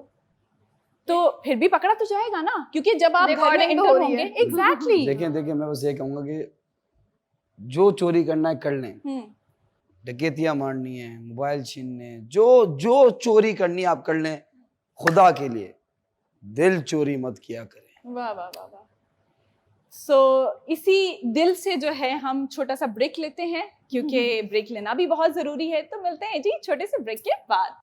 तो फिर भी पकड़ा तो जाएगा ना, क्योंकि जब आप घर में Recording तो enter हो रही होंगे, है। exactly। देखें मैं बस ये कहूंगा कि जो चोरी करना है कर लें, डकैतियां मारनी है, मोबाइल छीनने, जो चोरी करनी है आप कर लें, खुदा के लिए दिल चोरी मत किया करें। वाह वाह वाह वाह। सो इसी दिल से जो है हम छोटा सा ब्रेक लेते हैं, क्योंकि ब्रेक लेना भी बहुत जरूरी है। तो मिलते हैं जी छोटे से ब्रेक के बाद।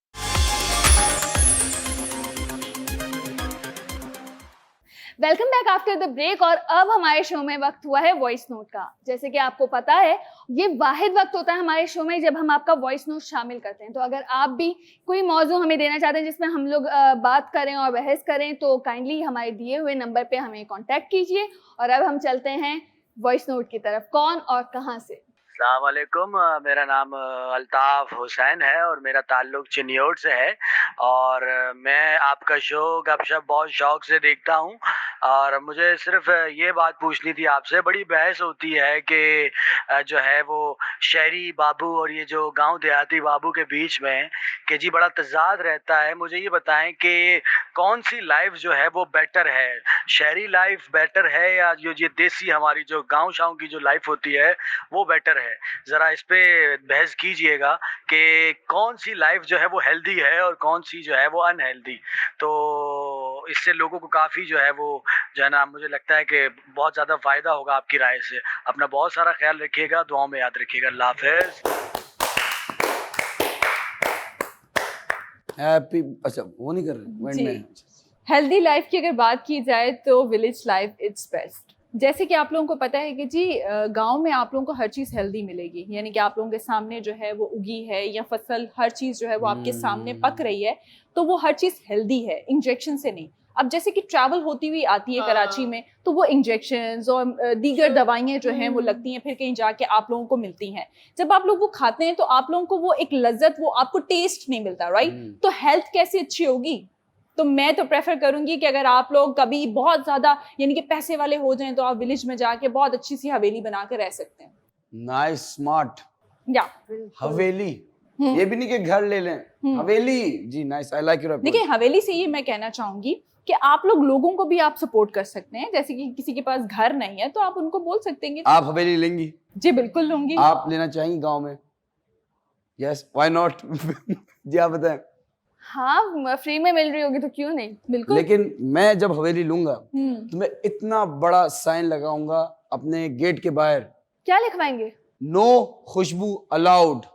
Welcome back after the break. और अब हमारे शो में वक्त हुआ है वॉइस नोट का। जैसे कि आपको पता है, ये वाहिद वक्त होता है हमारे शो में जब हम आपका वॉइस नोट शामिल करते हैं। तो अगर आप भी कोई मौजू हमें देना चाहते हैं जिसमें हम लोग बात करें और बहस करें, तो काइंडली हमारे दिए हुए नंबर पे हमें कांटेक्ट कीजिए। और अब हम चलते हैं वॉइस नोट की तरफ। कौन और कहाँ से? अस्सलाम वालेकुम, मेरा नाम अल्ताफ हुसैन है और मेरा ताल्लुक चिन्योट से है। और मैं आपका शो गपशप बहुत शौक से देखता हूँ। और मुझे सिर्फ ये बात पूछनी थी आपसे, बड़ी बहस होती है कि जो है वो शहरी बाबू और ये जो गांव देहाती बाबू के बीच में कि जी बड़ा तजाद रहता है। मुझे ये बताएं कि कौन सी लाइफ जो है वो बेटर है, शहरी लाइफ बेटर है या जो ये देसी हमारी जो गांव शाव की जो लाइफ होती है वो बेटर है? ज़रा इस पे बहस कीजिएगा कि कौन सी लाइफ जो है वो हेल्दी है और कौन सी जो है वो अनहेल्दी। तो इससे लोगों को काफ़ी जो है वो जो है ना, मुझे लगता है कि बहुत ज़्यादा फ़ायदा होगा आपकी राय से। अपना बहुत सारा ख्याल रखिएगा, दुआओं में याद रखिएगा। अल्लाह हाफ़िज़। हैप्पी, अच्छा वो नहीं कर रहे जी। में। हेल्दी लाइफ की अगर बात की जाए तो विलेज लाइफ इट्स बेस्ट। जैसे कि आप लोगों को पता है कि जी गांव में आप लोगों को हर चीज़ हेल्दी मिलेगी, यानी कि आप लोगों के सामने जो है वो उगी है या फसल, हर चीज़ जो है वो आपके सामने पक रही है, तो वो हर चीज़ हेल्दी है, इंजेक्शन से नहीं। अब जैसे कि ट्रैवल होती हुई आती है कराची में, तो वो इंजेक्शंस और दीगर दवाइयाँ जो हैं वो लगती हैं, फिर कहीं जाके आप लोगों को मिलती हैं। जब आप लोग वो खाते हैं तो आप लोगों को वो एक लज्जत, वो आपको टेस्ट नहीं मिलता, राइट? तो हेल्थ कैसे अच्छी होगी? तो मैं तो प्रेफर करूंगी कि अगर आप लोग कभी बहुत ज्यादा यानी कि पैसे वाले हो जाएं तो आप विलेज में जाके बहुत अच्छी सी हवेली बना के रह सकते हैं। Nice, smart. या हवेली, ये भी नहीं कि घर ले लें, हवेली। जी nice, I like your approach. देखिए, हवेली से ये मैं कहना चाहूंगी कि आप लोगों को भी आप सपोर्ट कर सकते हैं। जैसे कि किसी के पास घर नहीं है तो आप उनको बोल सकते हैं। आप हवेली लेंगी? जी बिल्कुल लूंगी। आप लेना चाहेंगी गांव में? Yes, why not? जी आप बताएं। हाँ, फ्री में मिल रही होगी तो क्यों नहीं, बिल्कुल। लेकिन मैं जब हवेली लूंगा तो मैं इतना बड़ा साइन लगाऊंगा अपने गेट के बाहर, क्या लिखवाएंगे? नो खुशबू अलाउड।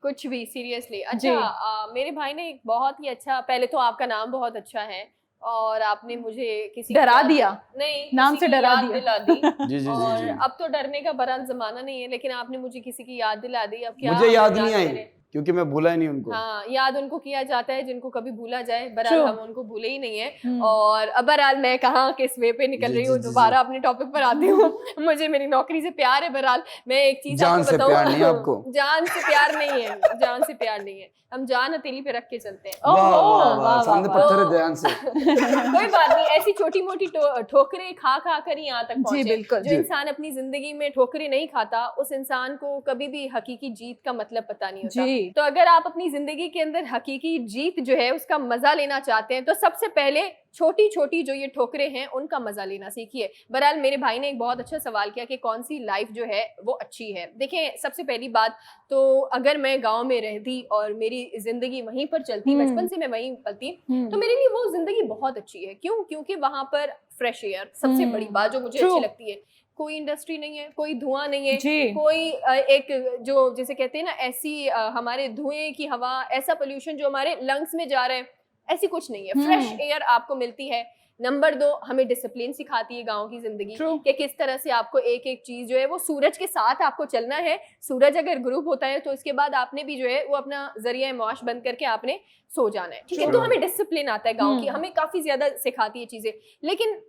कुछ भी सीरियसली। अच्छा, मेरे भाई ने एक बहुत ही अच्छा, पहले तो आपका नाम बहुत अच्छा है और आपने मुझे किसी डरा दिया, नहीं नाम से डरा दिला दी। जी जी और जी। अब तो डरने का बड़ा जमाना नहीं है, लेकिन आपने मुझे किसी की याद दिला दी। अब क्या मुझे याद नहीं याद आई करें? क्योंकि मैं भूला ही नहीं उनको। हाँ, याद उनको किया जाता है जिनको कभी भूला जाए। बहरहाल True. हम उनको भूले ही नहीं है। और अब बहरहाल मैं कहाँ किस वे पे निकल जी, रही हूँ, जी, जी, दोबारा अपने टॉपिक पर आती हूँ। मुझे मेरी नौकरी से प्यार है। बहरहाल मैं एक चीज जान आपको से बताऊं, प्यार नहीं है आपको? जान से प्यार नहीं है, जान से प्यार नहीं है। हम जान हथेली पे रख के चलते हैं। वाह वाह वाह, वाह, सामने वाह, पत्थर है ध्यान से। कोई बात नहीं, ऐसी छोटी मोटी ठोकरें खा खा कर ही यहाँ तक जी पहुंचे। बिल्कुल। जो इंसान अपनी जिंदगी में ठोकरें नहीं खाता, उस इंसान को कभी भी हकीकी जीत का मतलब पता नहीं होता। जी। तो अगर आप अपनी जिंदगी के अंदर हकीकी जीत जो है उसका मजा लेना चाहते हैं, तो सबसे पहले छोटी छोटी जो ये ठोकरें हैं उनका मजा लेना सीखिए। बहरहाल मेरे भाई ने एक बहुत अच्छा सवाल किया कि कौन सी लाइफ जो है वो अच्छी है। देखें, सबसे पहली बात तो अगर मैं गांव में रहती और मेरी जिंदगी वहीं पर चलती, बचपन से मैं वहीं पलती, तो मेरे लिए वो जिंदगी बहुत अच्छी है। क्यों? क्योंकि वहां पर फ्रेश एयर, सबसे बड़ी बात जो मुझे अच्छी लगती है। कोई इंडस्ट्री नहीं है, कोई धुआं नहीं है, कोई एक जो जैसे कहते हैं ना, ऐसी हमारे धुएं की हवा, ऐसा पोल्यूशन जो हमारे लंग्स में जा रहा है, ऐसी कुछ नहीं है। फ्रेश एयर आपको मिलती है। नंबर 2, हमें डिसिप्लिन सिखाती है गांव की जिंदगी कि किस तरह से आपको एक एक चीज जो है वो सूरज के साथ आपको चलना है। सूरज अगर ग्रुप होता है तो इसके बाद आपने भी जो है वो अपना जरिया माश बंद करके आपने सो जाना है, ठीक है? तो हमें डिसिप्लिन आता है गाँव की, हमें काफी ज्यादा सिखाती है चीजें। लेकिन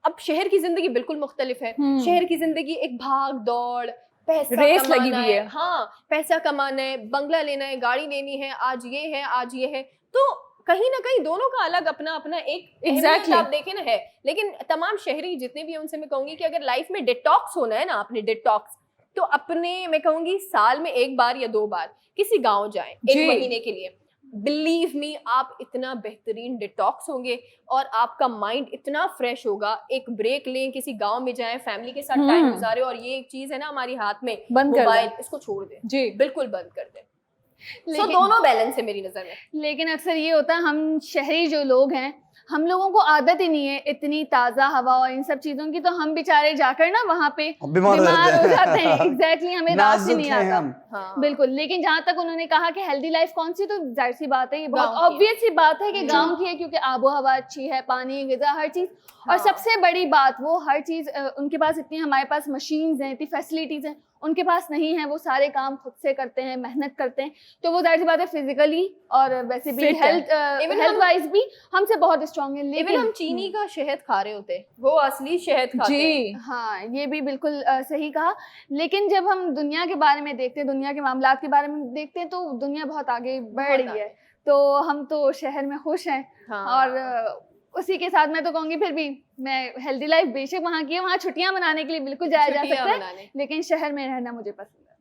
अब शहर की जिंदगी बिल्कुल मुख्तलिफ है। शहर की जिंदगी एक भाग दौड़, पैसा रेस लगी हुई है। हाँ, पैसा कमाना है, बंगला लेना है, गाड़ी लेनी है, आज ये है आज ये है। तो कहीं ना कहीं दोनों का अलग अपना अपना एक Exactly. आप देखें ना है। लेकिन तमाम शहरी जितने भी हैं उनसे मैं कहूंगी कि अगर लाइफ में डिटॉक्स होना है ना, अपने डिटॉक्स, तो अपने मैं कहूंगी साल में 1 बार या 2 बार किसी गांव जाएं, 1 महीने के लिए। बिलीव मी, आप इतना बेहतरीन डिटॉक्स होंगे और आपका माइंड इतना फ्रेश होगा. एक ब्रेक लें, किसी गांव में जाएं, फैमिली के साथ टाइम गुजारें, और ये एक चीज है ना हमारी हाथ में, बंद कर मोबाइल, दें. इसको छोड़ दें जी बिल्कुल बंद कर दें. लेकिन दोनों बैलेंस है मेरी नजर में. लेकिन अक्सर ये होता है, हम शहरी जो लोग हैं, हम लोगों को आदत ही नहीं है इतनी ताज़ा हवा और इन सब चीज़ों की, तो हम बेचारे जाकर ना वहाँ पे बीमार हो जाते हैं. एग्जैक्टली, हमें रास ही नहीं आता. हाँ. बिल्कुल. लेकिन जहाँ तक उन्होंने कहा कि हेल्दी लाइफ कौन सी, तो जाहिर सी बात है, ये बहुत गाँव की है. ऑब्वियस सी बात है कि गांव की है, क्योंकि आबो हवा अच्छी है, पानी, ग़िज़ा, हर चीज़. और सबसे बड़ी बात, वो हर चीज़ उनके पास इतनी, हमारे पास मशीन्स हैं, इतनी फैसिलिटीज़ हैं, उनके पास नहीं है. वो सारे काम खुद से करते हैं, मेहनत करते हैं, तो वो जाहिर सी बात है फिजिकली और वैसे भी हेल्थ वाइज भी हमसे बहुत स्ट्रांग है. लेकिन हम चीनी का शहद खा रहे होते हैं, वो असली शहद खाते हैं. जी हाँ, ये भी बिल्कुल सही कहा. लेकिन जब हम दुनिया के बारे में देखते हैं, दुनिया के मामलात के बारे में देखते हैं, तो दुनिया बहुत आगे बढ़ रही है. तो हम तो शहर में खुश हैं. हाँ. और उसी के साथ मैं तो कहूँगी फिर भी मैं हेल्दी लाइफ बेशक वहाँ की है, वहाँ छुट्टियाँ मनाने के लिए बिल्कुल जाया जा सकता है, लेकिन शहर में रहना मुझे पसंद है.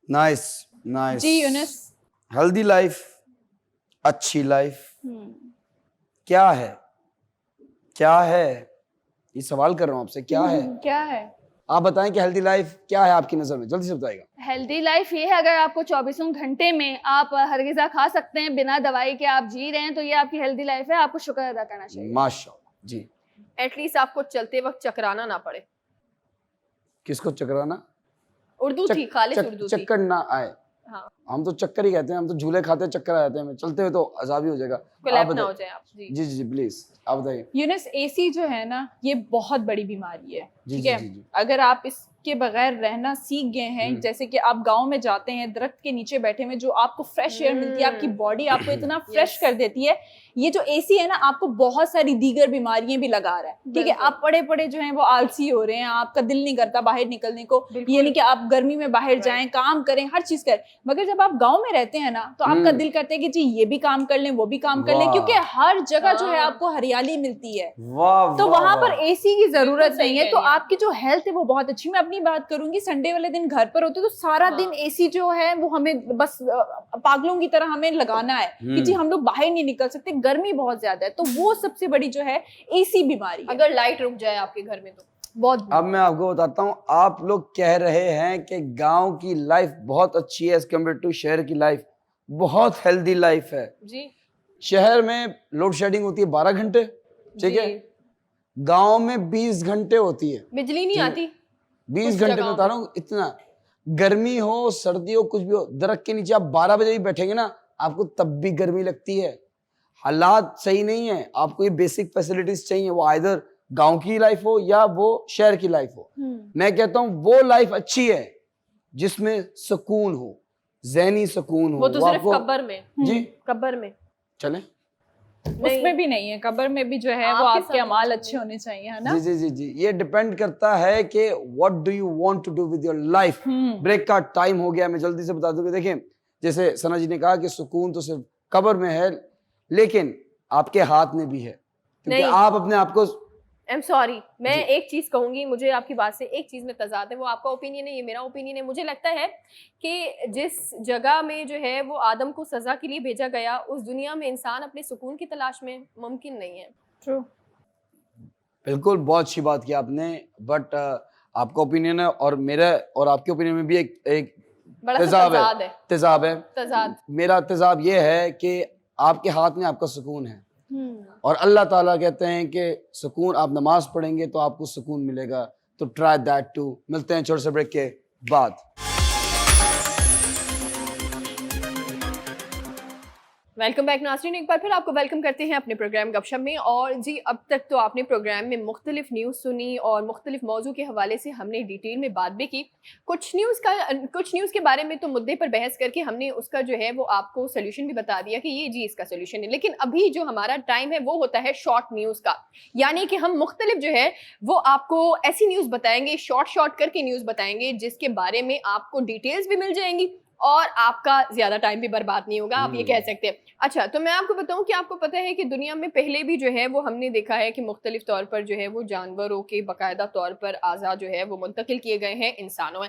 Nice nice. जी यूनुस, हेल्दी लाइफ, अच्छी लाइफ क्या है? क्या है? ये सवाल कर रहा हूँ आपसे, क्या है? क्या है? आप बताएं कि हेल्दी लाइफ क्या है आपकी नजर में, जल्दी से बताइएगा. हेल्दी लाइफ ये है, अगर आपको 24 घंटे में आप हर ग़िज़ा खा सकते हैं, बिना दवाई के आप जी रहे हैं, तो ये आपकी हेल्दी लाइफ है. आपको शुक्र अदा करना चाहिए. माशाअल्लाह. जी. एटलीस्ट आपको चलते वक्त चकराना ना पड़े. किसको चकराना? उर्दू थी, खालिस उर्दू थी. चक्कर ना आए. हाँ. हम तो चक्कर ही कहते हैं, हम तो झूले खाते हैं, चक्कर आ जाते हैं. चलते हुए तो अजाब ही हो जाएगा. कोलैप्स ना हो जाए आप. जी जी जी प्लीज आप बताइए. यूनुस, एसी जो है ना, ये बहुत बड़ी बीमारी है. जी, ठीक जी, है. जी, जी. अगर आप इसके बगैर रहना सीख गए हैं, जैसे कि आप गांव में जाते हैं, दरख्त के नीचे बैठे हुए, जो आपको फ्रेश एयर मिलती है, आपकी बॉडी आपको इतना फ्रेश कर देती है. ये जो एसी है ना, आपको बहुत सारी दीगर बीमारियां भी लगा रहा है. ठीक है. आप पड़े पड़े जो हैं वो आलसी हो रहे हैं, आपका दिल नहीं करता बाहर निकलने को. ये नहीं कि आप गर्मी में बाहर जाएं, काम करें, हर चीज करें. मगर जब आप गांव में रहते हैं ना, तो आपका दिल करता है कि जी ये भी काम कर लें, वो भी काम कर लें, क्योंकि हर जगह जो है आपको हरियाली मिलती है. तो वहां पर एसी की जरूरत नहीं है. तो आपकी जो हेल्थ है वो बहुत अच्छी. मैं अपनी बात करूंगी, संडे वाले दिन घर पर होते तो सारा दिन एसी जो है वो हमें बस पागलों की तरह हमें लगाना है कि जी हम लोग बाहर नहीं निकल सकते, गर्मी बहुत ज्यादा है. तो वो सबसे बड़ी जो है एसी बीमारी है. अगर लाइट रुक जाए आपके घर में तो बहुत. अब मैं आपको बताता हूँ, आप लोग कह रहे हैं कि गांव की लाइफ बहुत अच्छी है एज कम्पेयर टू शहर की लाइफ. बहुत हेल्दी लाइफ है. जी. शहर में लोड शेडिंग होती है 12 घंटे, ठीक है. गांव में 20 घंटे होती है, बिजली नहीं आती. 20 घंटे में बता रहा हूँ. इतना गर्मी हो, सर्दी हो, कुछ भी हो, दरख्त के नीचे आप 12 बजे भी बैठेंगे ना, आपको तब भी गर्मी लगती है. हालात सही नहीं है. आपको ये बेसिक फैसिलिटीज चाहिए, वो आइदर गांव की लाइफ हो या वो शहर की लाइफ हो. मैं कहता हूँ वो लाइफ अच्छी है जिसमें सुकून हो, ज़हनी सुकून हो. वो तो सिर्फ कब्र में. जी कब्र में चले. उसमें भी नहीं है, कब्र में भी जो है वो आपके अमाल अच्छे होने चाहिए, है ना. जी जी जी जी. ये डिपेंड करता है कि what do you want to do with your life. Break का टाइम हो गया, मैं जल्दी से बता दूं कि देखें, जैसे सना जी ने कहा कि सुकून तो सिर्फ कब्र में है, लेकिन आपके हाथ में भी है, क्योंकि आप अपने आप को. आई एम सॉरी, मैं एक चीज कहूंगी, मुझे आपकी बात से एक चीज में तजाद है. वो आपका ओपिनियन है, ये मेरा ओपिनियन है. मुझे लगता है कि जिस जगह में जो है वो आदम को सजा के लिए भेजा गया, उस दुनिया में इंसान अपने सुकून की तलाश में मुमकिन नहीं है. ट्रू. बिल्कुल, बहुत अच्छी बात की आपने. बट आपका ओपिनियन है और मेरा और आपके ओपिनियन में भी एक बड़ा तेजाब है. तजाद. मेरा तेजाब ये है कि आपके हाथ में आपका सुकून है, और अल्लाह ताला कहते हैं कि सुकून, आप नमाज पढ़ेंगे तो आपको सुकून मिलेगा. तो ट्राई दैट टू. मिलते हैं छोटे से ब्रेक के बाद. वेलकम बैक नाज़रीन, एक बार फिर आपको वेलकम करते हैं अपने प्रोग्राम गपशप में. और जी, अब तक तो आपने प्रोग्राम में मुख्तलिफ न्यूज़ सुनी और मुख्तलिफ मौजू के हवाले से हमने डिटेल में बात भी की. कुछ न्यूज़ के बारे में तो मुद्दे पर बहस करके हमने उसका जो है वो आपको सोल्यूशन भी बता दिया कि ये जी इसका सोल्यूशन है. लेकिन अभी जो हमारा टाइम है वो होता है शॉर्ट न्यूज़ का, यानी कि हम मुख्तलिफ जो है वो आपको ऐसी न्यूज़ बताएंगे, शॉर्ट करके न्यूज़ बताएंगे जिसके बारे में आपको डिटेल्स भी मिल जाएंगी और आपका ज्यादा टाइम भी बर्बाद नहीं होगा, आप ये कह सकते हैं. अच्छा, तो मैं आपको बताऊं कि आपको पता है कि दुनिया में पहले भी जो है वो हमने देखा है कि मुख्तलिफ तौर पर जो है वो जानवरों के बाकायदा तौर पर आज़ा जो है वो मुंतकिल किए गए हैं इंसानों में.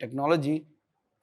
technology,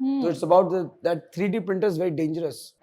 So it's about that 3D printer is very dangerous.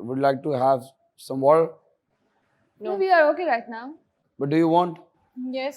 would like to have some water, No, we are okay right now. but do you want Yes.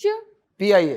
Sure. PIA.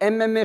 MMA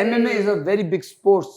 MMA is a very big sports.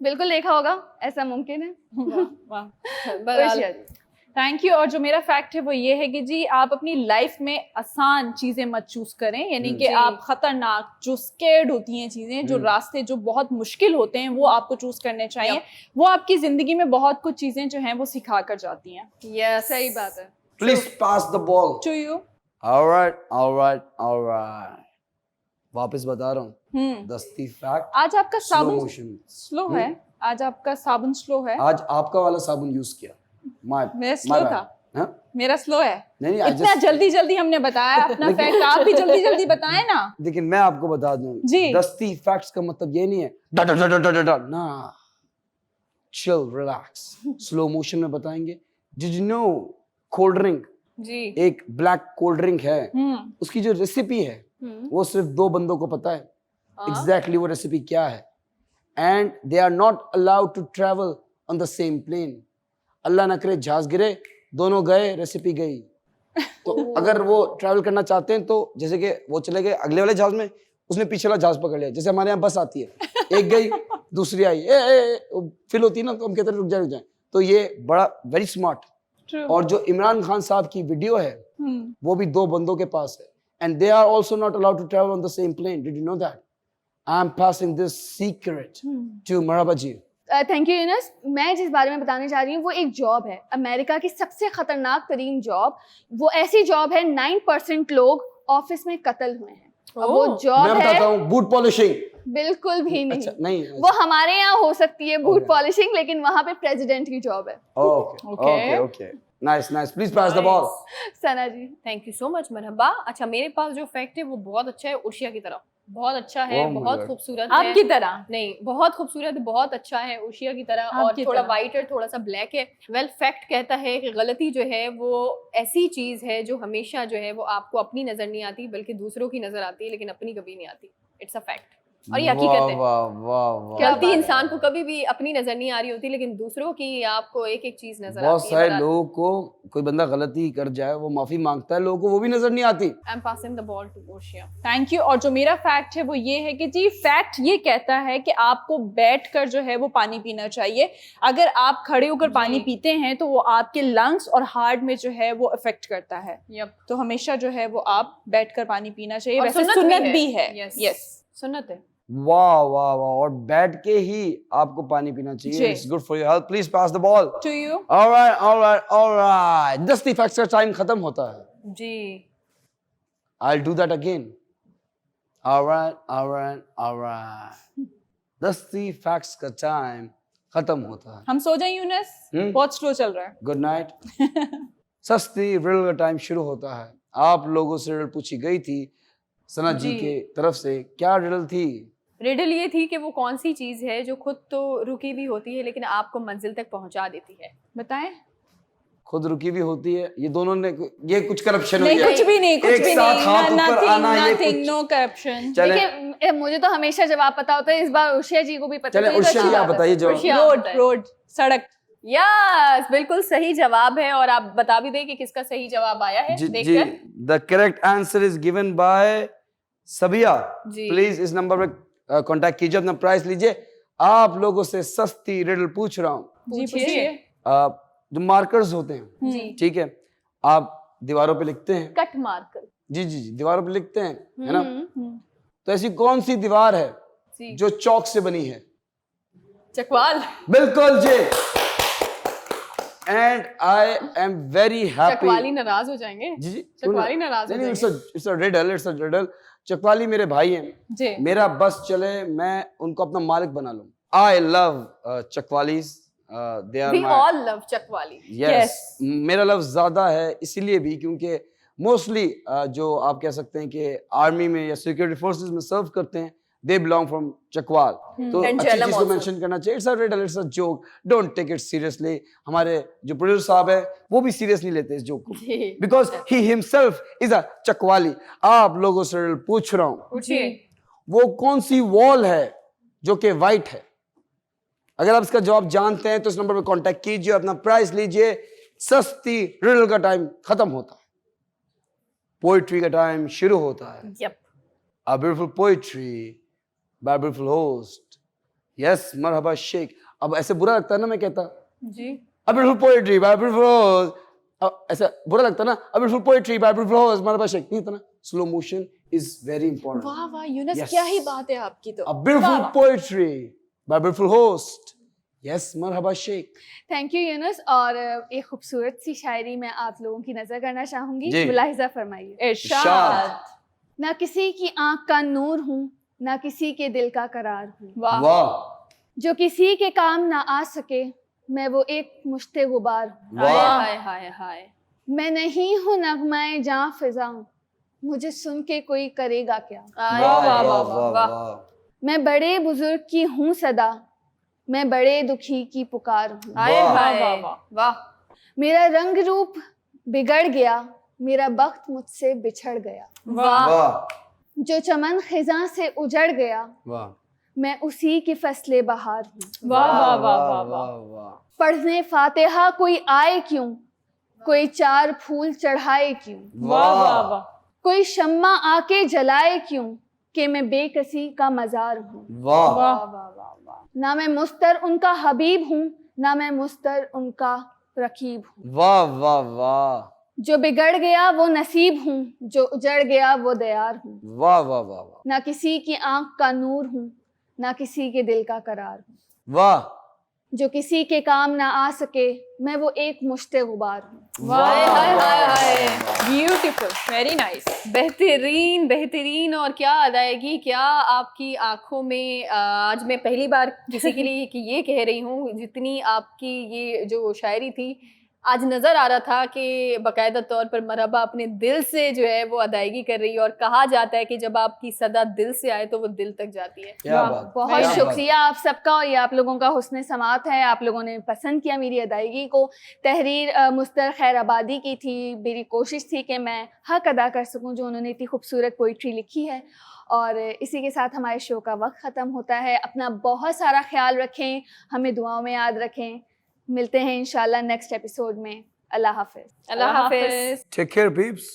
बिल्कुल देखा होगा, ऐसा मुमकिन है। वाह, thank you. और जो मेरा फैक्ट है वो ये है कि जी आप अपनी लाइफ में आसान चीजें मत चूज करें, यानी कि आप खतरनाक, जो स्केर्ड होती हैं चीजें, जो रास्ते जो बहुत मुश्किल होते हैं, वो आपको चूज करने चाहिए। वो आपकी जिंदगी में बहुत कुछ चीजें जो हैं वो सिखा कर जाती हैं। यस, सही बात है। Please pass the ball to you. Alright, वापस बता रहा हूँ, दस्ती फैक्ट। आज आपका साबुन स्लो है, आज आपका साबुन स्लो है। आज आपका वाला साबुन यूज किया, मेरा स्लो था। हाँ? मेरा स्लो है। नहीं, इतना जल्दी जल्दी हमने बताया अपना फैक्ट, आप भी जल्दी जल्दी बताएं ना। लेकिन मैं आपको बता दूं जी। दस्ती फैक्ट्स का मतलब ये नहीं है डा डा डा डा डा डा, ना, चिल, रिलैक्स, स्लो मोशन में बताएंगे। Did you know cold drink, जी, एक ब्लैक कोल्ड ड्रिंक है, उसकी जो रेसिपी है वो सिर्फ 2 बंदों को पता है एग्जैक्टली वो रेसिपी क्या है, and they are not allowed to travel on the same plane. Allah ना करे जहाज गिरे, दोनों गए, रेसिपी गई। तो अगर वो ट्रैवल करना चाहते हैं तो जैसे कि वो चले गए अगले वाले जहाज में, उसने पीछे वाला जहाज पकड़ लिया। जैसे हमारे यहाँ बस आती है, एक गई दूसरी आई, फिल होती है ना, तो हम कहते हैं रुक जाए। तो ये बड़ा वेरी स्मार्ट। और जो इमरान खान साहब की वीडियो है वो भी 2 बंदों के पास है, and they are also not allowed to travel on the same plane. Did you know that? I am passing this secret to Marhaba ji. Thank you Yunus. मैं जिस बारे में बताने जा रही हूँ वो एक जॉब है, अमेरिका की सबसे खतरनाक तरीन जॉब। वो ऐसी जॉब है 9% लोग ऑफिस में कत्ल हुए हैं। वो जॉब मैं बताता हूँ, बूट पॉलिशिंग। बिल्कुल भी नहीं। अच्छा, नहीं, वो हमारे यहाँ हो सकती है बूट पॉलिशिंग, लेकिन वहाँ पे प्रेसिडेंट की जॉब है। Okay, nice, please pass the ball. Sana ji, thank you so much Marhaba. अच्छा, मेरे पास जो फैक्ट है वो बहुत अच्छा है, ओशिया की तरह बहुत अच्छा है, बहुत खूबसूरत है। आपकी तरह नहीं, बहुत खूबसूरत, बहुत अच्छा है, ओशिया की तरह, और थोड़ा वाइट है, थोड़ा सा ब्लैक है। वेल, फैक्ट कहता है कि गलती जो है वो ऐसी चीज है जो हमेशा जो है वो आपको अपनी नजर नहीं आती बल्कि दूसरों की नजर आती है, लेकिन अपनी कभी नहीं आती। इट्स अ फैक्ट, और ये हकीकत है। गलती इंसान को कभी भी अपनी नजर नहीं आ रही होती, लेकिन दूसरों की आपको एक एक चीज नजर आती है। बहुत सारे लोगों को कोई बंदा गलती कर जाए, वो माफी मांगता है, लोगों को वो भी नजर नहीं आती। I am passing the ball to Oshia. Thank you. और जो मेरा फैक्ट है वो ये है कि जी फैक्ट ये कहता है कि आपको बैठकर जो है वो पानी पीना चाहिए। अगर आप खड़े होकर पानी पीते हैं तो वो आपके लंग्स और हार्ट में जो है वो इफेक्ट करता है। तो हमेशा जो है वो आप बैठकर पानी पीना चाहिए। वैसे सुन्नत भी है। यस, सुन्नत है। वाह, और बैठ के ही आपको पानी पीना चाहिए। It's good for your health. Please pass the ball to you. Alright, दस्ती फैक्ट्स का टाइम खत्म होता है जी। I'll do that again. Alright. दस्ती फैक्ट्स का टाइम खत्म होता है। हम सो जाए यूनस, बहुत स्लो चल रहा है। Good night. सस्ती रिडल का टाइम शुरू होता है। आप लोगों से रिडल पूछी गई थी सना जी के तरफ से। क्या रिडल थी? रिडल ये थी कि वो कौन सी चीज है जो खुद तो रुकी भी होती है लेकिन आपको मंजिल तक पहुंचा देती है। बताएं। खुद रुकी भी होती है। ये दोनों ने, ये कुछ करप्शन नहीं, कुछ भी नहीं, नथिंग, नो करप्शन। देखिए, मुझे तो हमेशा जवाब पता होता है, इस बार उषिया जी को भी पता है। उषिया बताइए जवाब। रोड, सड़क। यस, बिल्कुल सही जवाब है, और आप बता भी दें कि किसका सही जवाब आया है देखकर। The correct answer is given by Sabia. Please इस नंबर पे कांटेक्ट कीजिए, अपना प्राइस लीजिए। आप लोगों से सस्ती रिडल पूछ रहा हूँ। जी पूछिए। जो मार्कर्स होते हैं, ठीक है, आप दीवारों पे लिखते हैं। Cut marker. जी, दीवारों पे लिखते हैं, है ना? तो ऐसी कौन सी दीवार है जो चौक से बनी है? चकवाल। बिल्कुल जी। And I am very happy. Chakwali नाराज हो जाएंगे। जी, चकवाली नाराज हो जाएंगे। It's a riddle. चकवाली मेरे भाई हैं। मेरा बस चले मैं उनको अपना मालिक बना लूं। I love Chakwalis. We all love Chakwali. Yes. मेरा लव ज्यादा है इसलिए भी क्योंकि मोस्टली जो आप कह सकते हैं कि आर्मी में या सिक्योरिटी फोर्सेस में सर्व करते हैं, they belong from चकवाल। तो अच्छी चीज को मेंशन करना चाहिए। It's a riddle, it's a joke. Don't take it seriously. हमारे जो प्रोड्यूसर साहब है वो भी सीरियस नहीं लेते इस जोक को, because he himself is a Chakwali. आप लोगों से पूछ रहा हूँ, पूछिए। वो कौन सी वॉल है जो कि व्हाइट है? अगर आप इसका जवाब जानते हैं तो इस नंबर पे कांटेक्ट कीजिए, अपना प्राइस लीजिए। सस्ती रिडल का टाइम खत्म होता है, पोइट्री का टाइम शुरू होता है। Yep. A beautiful poetry by a beautiful host yes Marhaba Sheikh. अब ऐसे बुरा लगता है ना मैं कहता जी a beautiful poetry by a beautiful rose. अब ऐसा बुरा लगता है ना a beautiful poetry by a beautiful rose मरहबा शेख. नहीं था ना. Slow motion is very important. वाह वाह यूनुस, Yes. क्या ही बात है आपकी तो. A beautiful वाह, poetry by a beautiful host. Yes Marhaba Sheikh. Thank you Yunus. और एक खूबसूरत सी शायरी मैं आप लोगों की नजर करना चाहूंगी. जी. मुलाहिजा फरमाइए. इरशाद. ना किसी की आंख का नूर हूँ, ना किसी के दिल का करार हूँ. वाह वाह जो किसी के काम ना आ सके, मैं वो एक मुश्ते गुबार हूँ. हाय वाह हाय हाय हाय. मैं नहीं हूँ नगमाए जां फिजा, मुझे सुन के कोई करेगा क्या. आय, वाह वाह, वाह वाह, वाह वाह. वाह. मैं बड़े बुजुर्ग की हूँ सदा, मैं बड़े दुखी की पुकार हूँ. आय वाह, हाय वाह, वाह. वाह. मेरा रंग रूप बिगड़ गया, मेरा बख्त मुझसे बिछड़ गया. वाह वाह जो चमन खिजां से उजड़ गया, वाह. मैं उसी की फसले बहार हूँ. वाह वाह वाह वाह. वाह. पढ़ने फातिहा कोई आए क्यों, कोई चार फूल चढ़ाए क्यों, वाह वाह वाह. कोई शम्मा आके जलाए क्यों, कि मैं बेकसी का मजार हूँ. वाह वाह वाह वाह वाह. ना मैं मुस्तर उनका हबीब हूँ, ना मैं मुस्तर उनका रकीब हूँ. वाह वाह वाह. जो बिगड़ गया वो नसीब हूँ, जो उजड़ गया वो दयार हूँ. वाह वाह वाह वाह. ना किसी की आंख का नूर हूँ, ना किसी के दिल का करार हूँ. वाह जो किसी के काम ना आ सके, मैं वो एक मुश्ते गुबार हूँ. Hi hi hi hi. Beautiful, very nice. बेहतरीन बेहतरीन. और क्या अदायगी, क्या आपकी आंखों में. आज मैं पहली बार किसी के लिए कि ये कह रही हूँ, जितनी आपकी ये जो शायरी थी, आज नजर आ रहा था कि बाकायदा तौर पर मरहबा अपने दिल से जो है वो अदायगी कर रही है. और कहा जाता है कि जब आपकी सदा दिल से आए तो वो दिल तक जाती है. क्या वाह, बात. बहुत क्या शुक्रिया आप सबका. और ये आप लोगों का हुस्न समात है, आप लोगों ने पसंद किया मेरी अदायगी को. तहरीर मुस्तर खैराबादी की थी. मेरी कोशिश थी कि मैं हक अदा कर सकूं जो उन्होंने इतनी खूबसूरत पोइट्री लिखी है. और इसी के साथ हमारे शो का वक्त ख़त्म होता है. अपना बहुत सारा ख्याल रखें, हमें दुआओं में याद रखें. मिलते हैं इंशाल्लाह नेक्स्ट एपिसोड में. अल्लाह हाफिज़. अल्लाह हाफिज. Take care peeps.